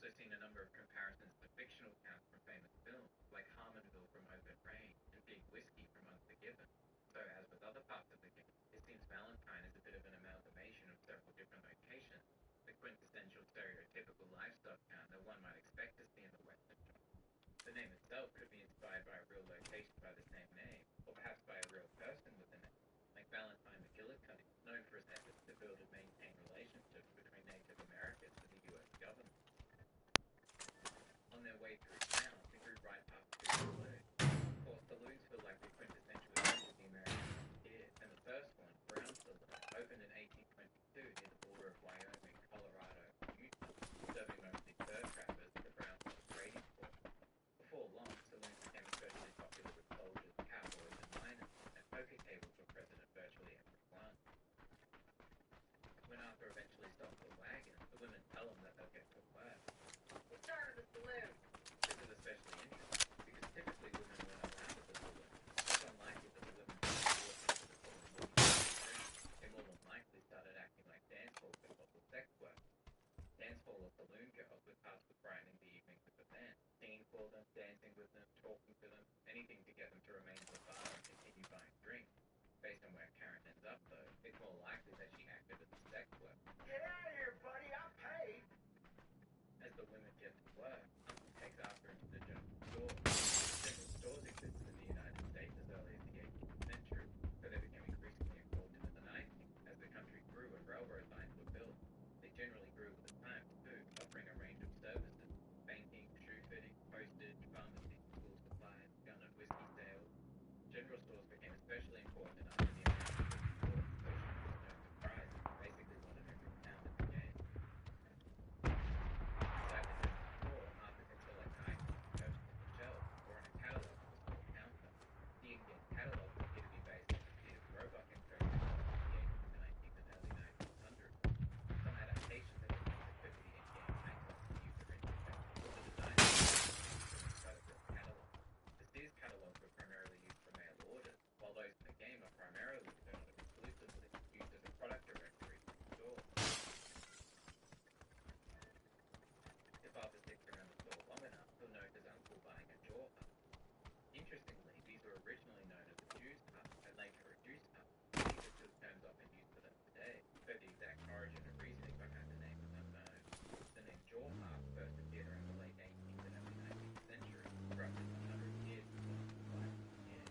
also seen a number of comparisons to fictional counts from famous films, like Harmonville from Open Range and Big Whiskey from Unforgiven. So, as with other parts of the game, it seems Valentine is a bit of an amalgamation of several different locations, the quintessential stereotypical livestock town that one might expect to see in the Western genre. The name itself could be inspired by a real location by the same name, or perhaps by a real person with the name, like Valentine McGillicuddy, known for his efforts to build and maintain relationships between Native Americans and the U.S. government. On their way through town, the group ride past two saloons. Of course, saloons feel like the quintessential image of the American frontier, and the first one, Brown Saloon, opened in 1822 near the border of Wyoming, Colorado, and Utah, serving mostly fur trappers at the Brown Saloon trading port. Before long, saloons became especially popular with soldiers, cowboys, and miners, and poker tables were present at virtually every one. When Arthur eventually stops the wagon, the women tell him that they'll get to work. We started the saloon. This is especially interesting, because typically women weren't allowed at the saloon. It's unlikely that the women walked into the saloon looking for a drink. They more than likely started acting like dance halls for local sex work. Dance hall or saloon girls were tasked with brightening the evenings of the men, singing for them, dancing with them, talking to them, anything to get them to remain at the bar and continue buying drinks. Based on where Karen ends up, though, it's more likely that she acted as a sex worker. Get out of here, buddy. I paid. As the women get to work, Uncle takes Arthur into the general store. General stores existed in the United States as early as the 18th century, but they became increasingly important in the 19th as the country grew and railroad lines were built. They generally grew with the times, too, offering a range of services: banking, shoe fitting, postage, pharmacy, school supplies, gun and whiskey sales. General stores became especially important after the American Civil War, which was no surprise, basically one in every town in the game. Inside the general store, Arthur can select items to purchase on the shelf or on a catalog on the store counter. The in-game catalog appear to be based on the Sears Roebuck impression of the 1890s and early 1900s. Some adaptations have been made to fit with the in-game icons and user interface, but the design is inside of this catalog. The Sears catalogs were primarily used for mail orders, while those in the game are primarily, though not exclusively, used as a product directory for the store. If Arthur sticks around the store long enough, he'll note his uncle buying a jaw hut. Interestingly, these were originally known as a Jew's hut and later a Juice hut. These are still terms often used for them today, though the exact origin and reasoning behind the name is unknown. The name jaw hut first appeared around the late 18th and early 19th century, roughly 100 years before Uncle buys the year.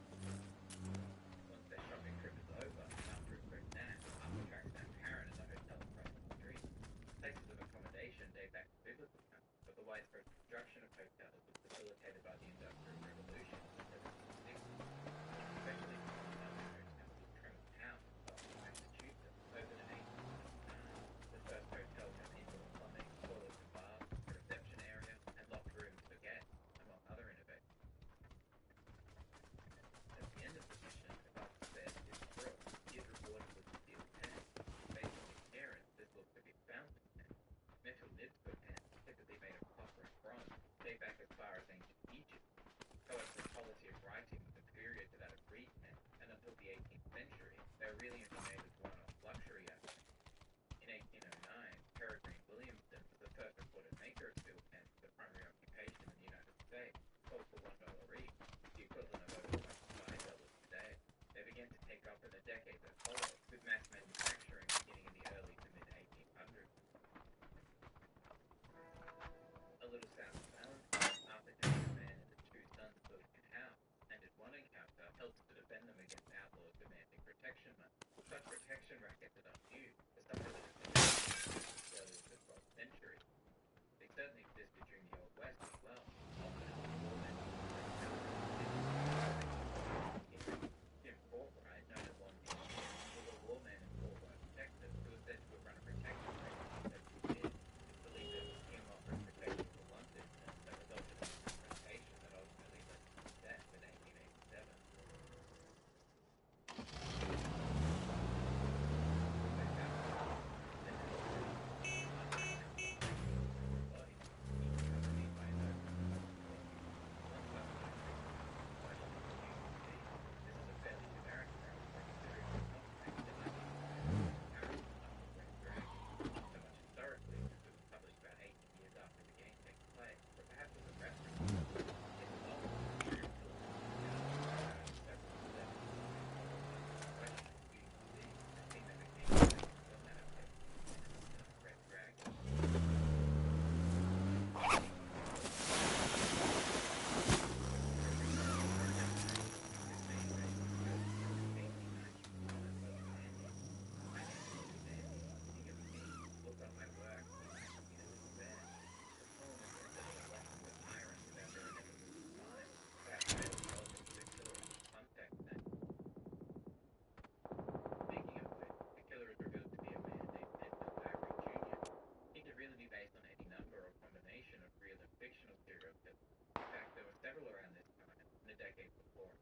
Once their shopping trip is over, after a quick nap, Arthur tracks down Karen in the hotel across the street. Places of accommodation date back to biblical times, but the widespread construction of hotels was facilitated by the Industrial Revolution in the 1760s. Especially common among the hotels was Tremont House in Boston, Massachusetts, opened in 1829. The first hotel had indoor plumbing, toilets and baths, a reception area, and locked rooms for guests, among other innovations. At the end of the mission, if Arthur spares his crook, he is rewarded with a steel pen. Based on the appearance, this looks to be a fountain pen. Metal nibs for pens, typically made of copper and bronze, date back as far as ancient Egypt. However, the quality of writing was inferior to that of reed pens, and until the 18th century, they were really only made as one-off luxury items. In 1809, Peregrine Williamson was the first recorded maker of steel pens with a primary occupation in the United States, sold for $1 each, the equivalent of over $25 today. They began to take off in the decade that followed, with mass manufacturing beginning in the early to mid-1800s. A little south of Valentine, Arthur can meet a man and his two sons building a house, and in one encounter helps to defend them against outlaws demanding protection money. Such protection rackets are not new, as some religious institutions as early as the 12th century. They certainly existed during the Old West as well, often as the warmen Jim Forbright, known as Long Jim, was a warman in Fort Worth, Texas, who was said to have run a protection racket for several years. It's believed that it was him offering protection to one business that resulted in a confrontation that ultimately led to his death in 1887. decade before.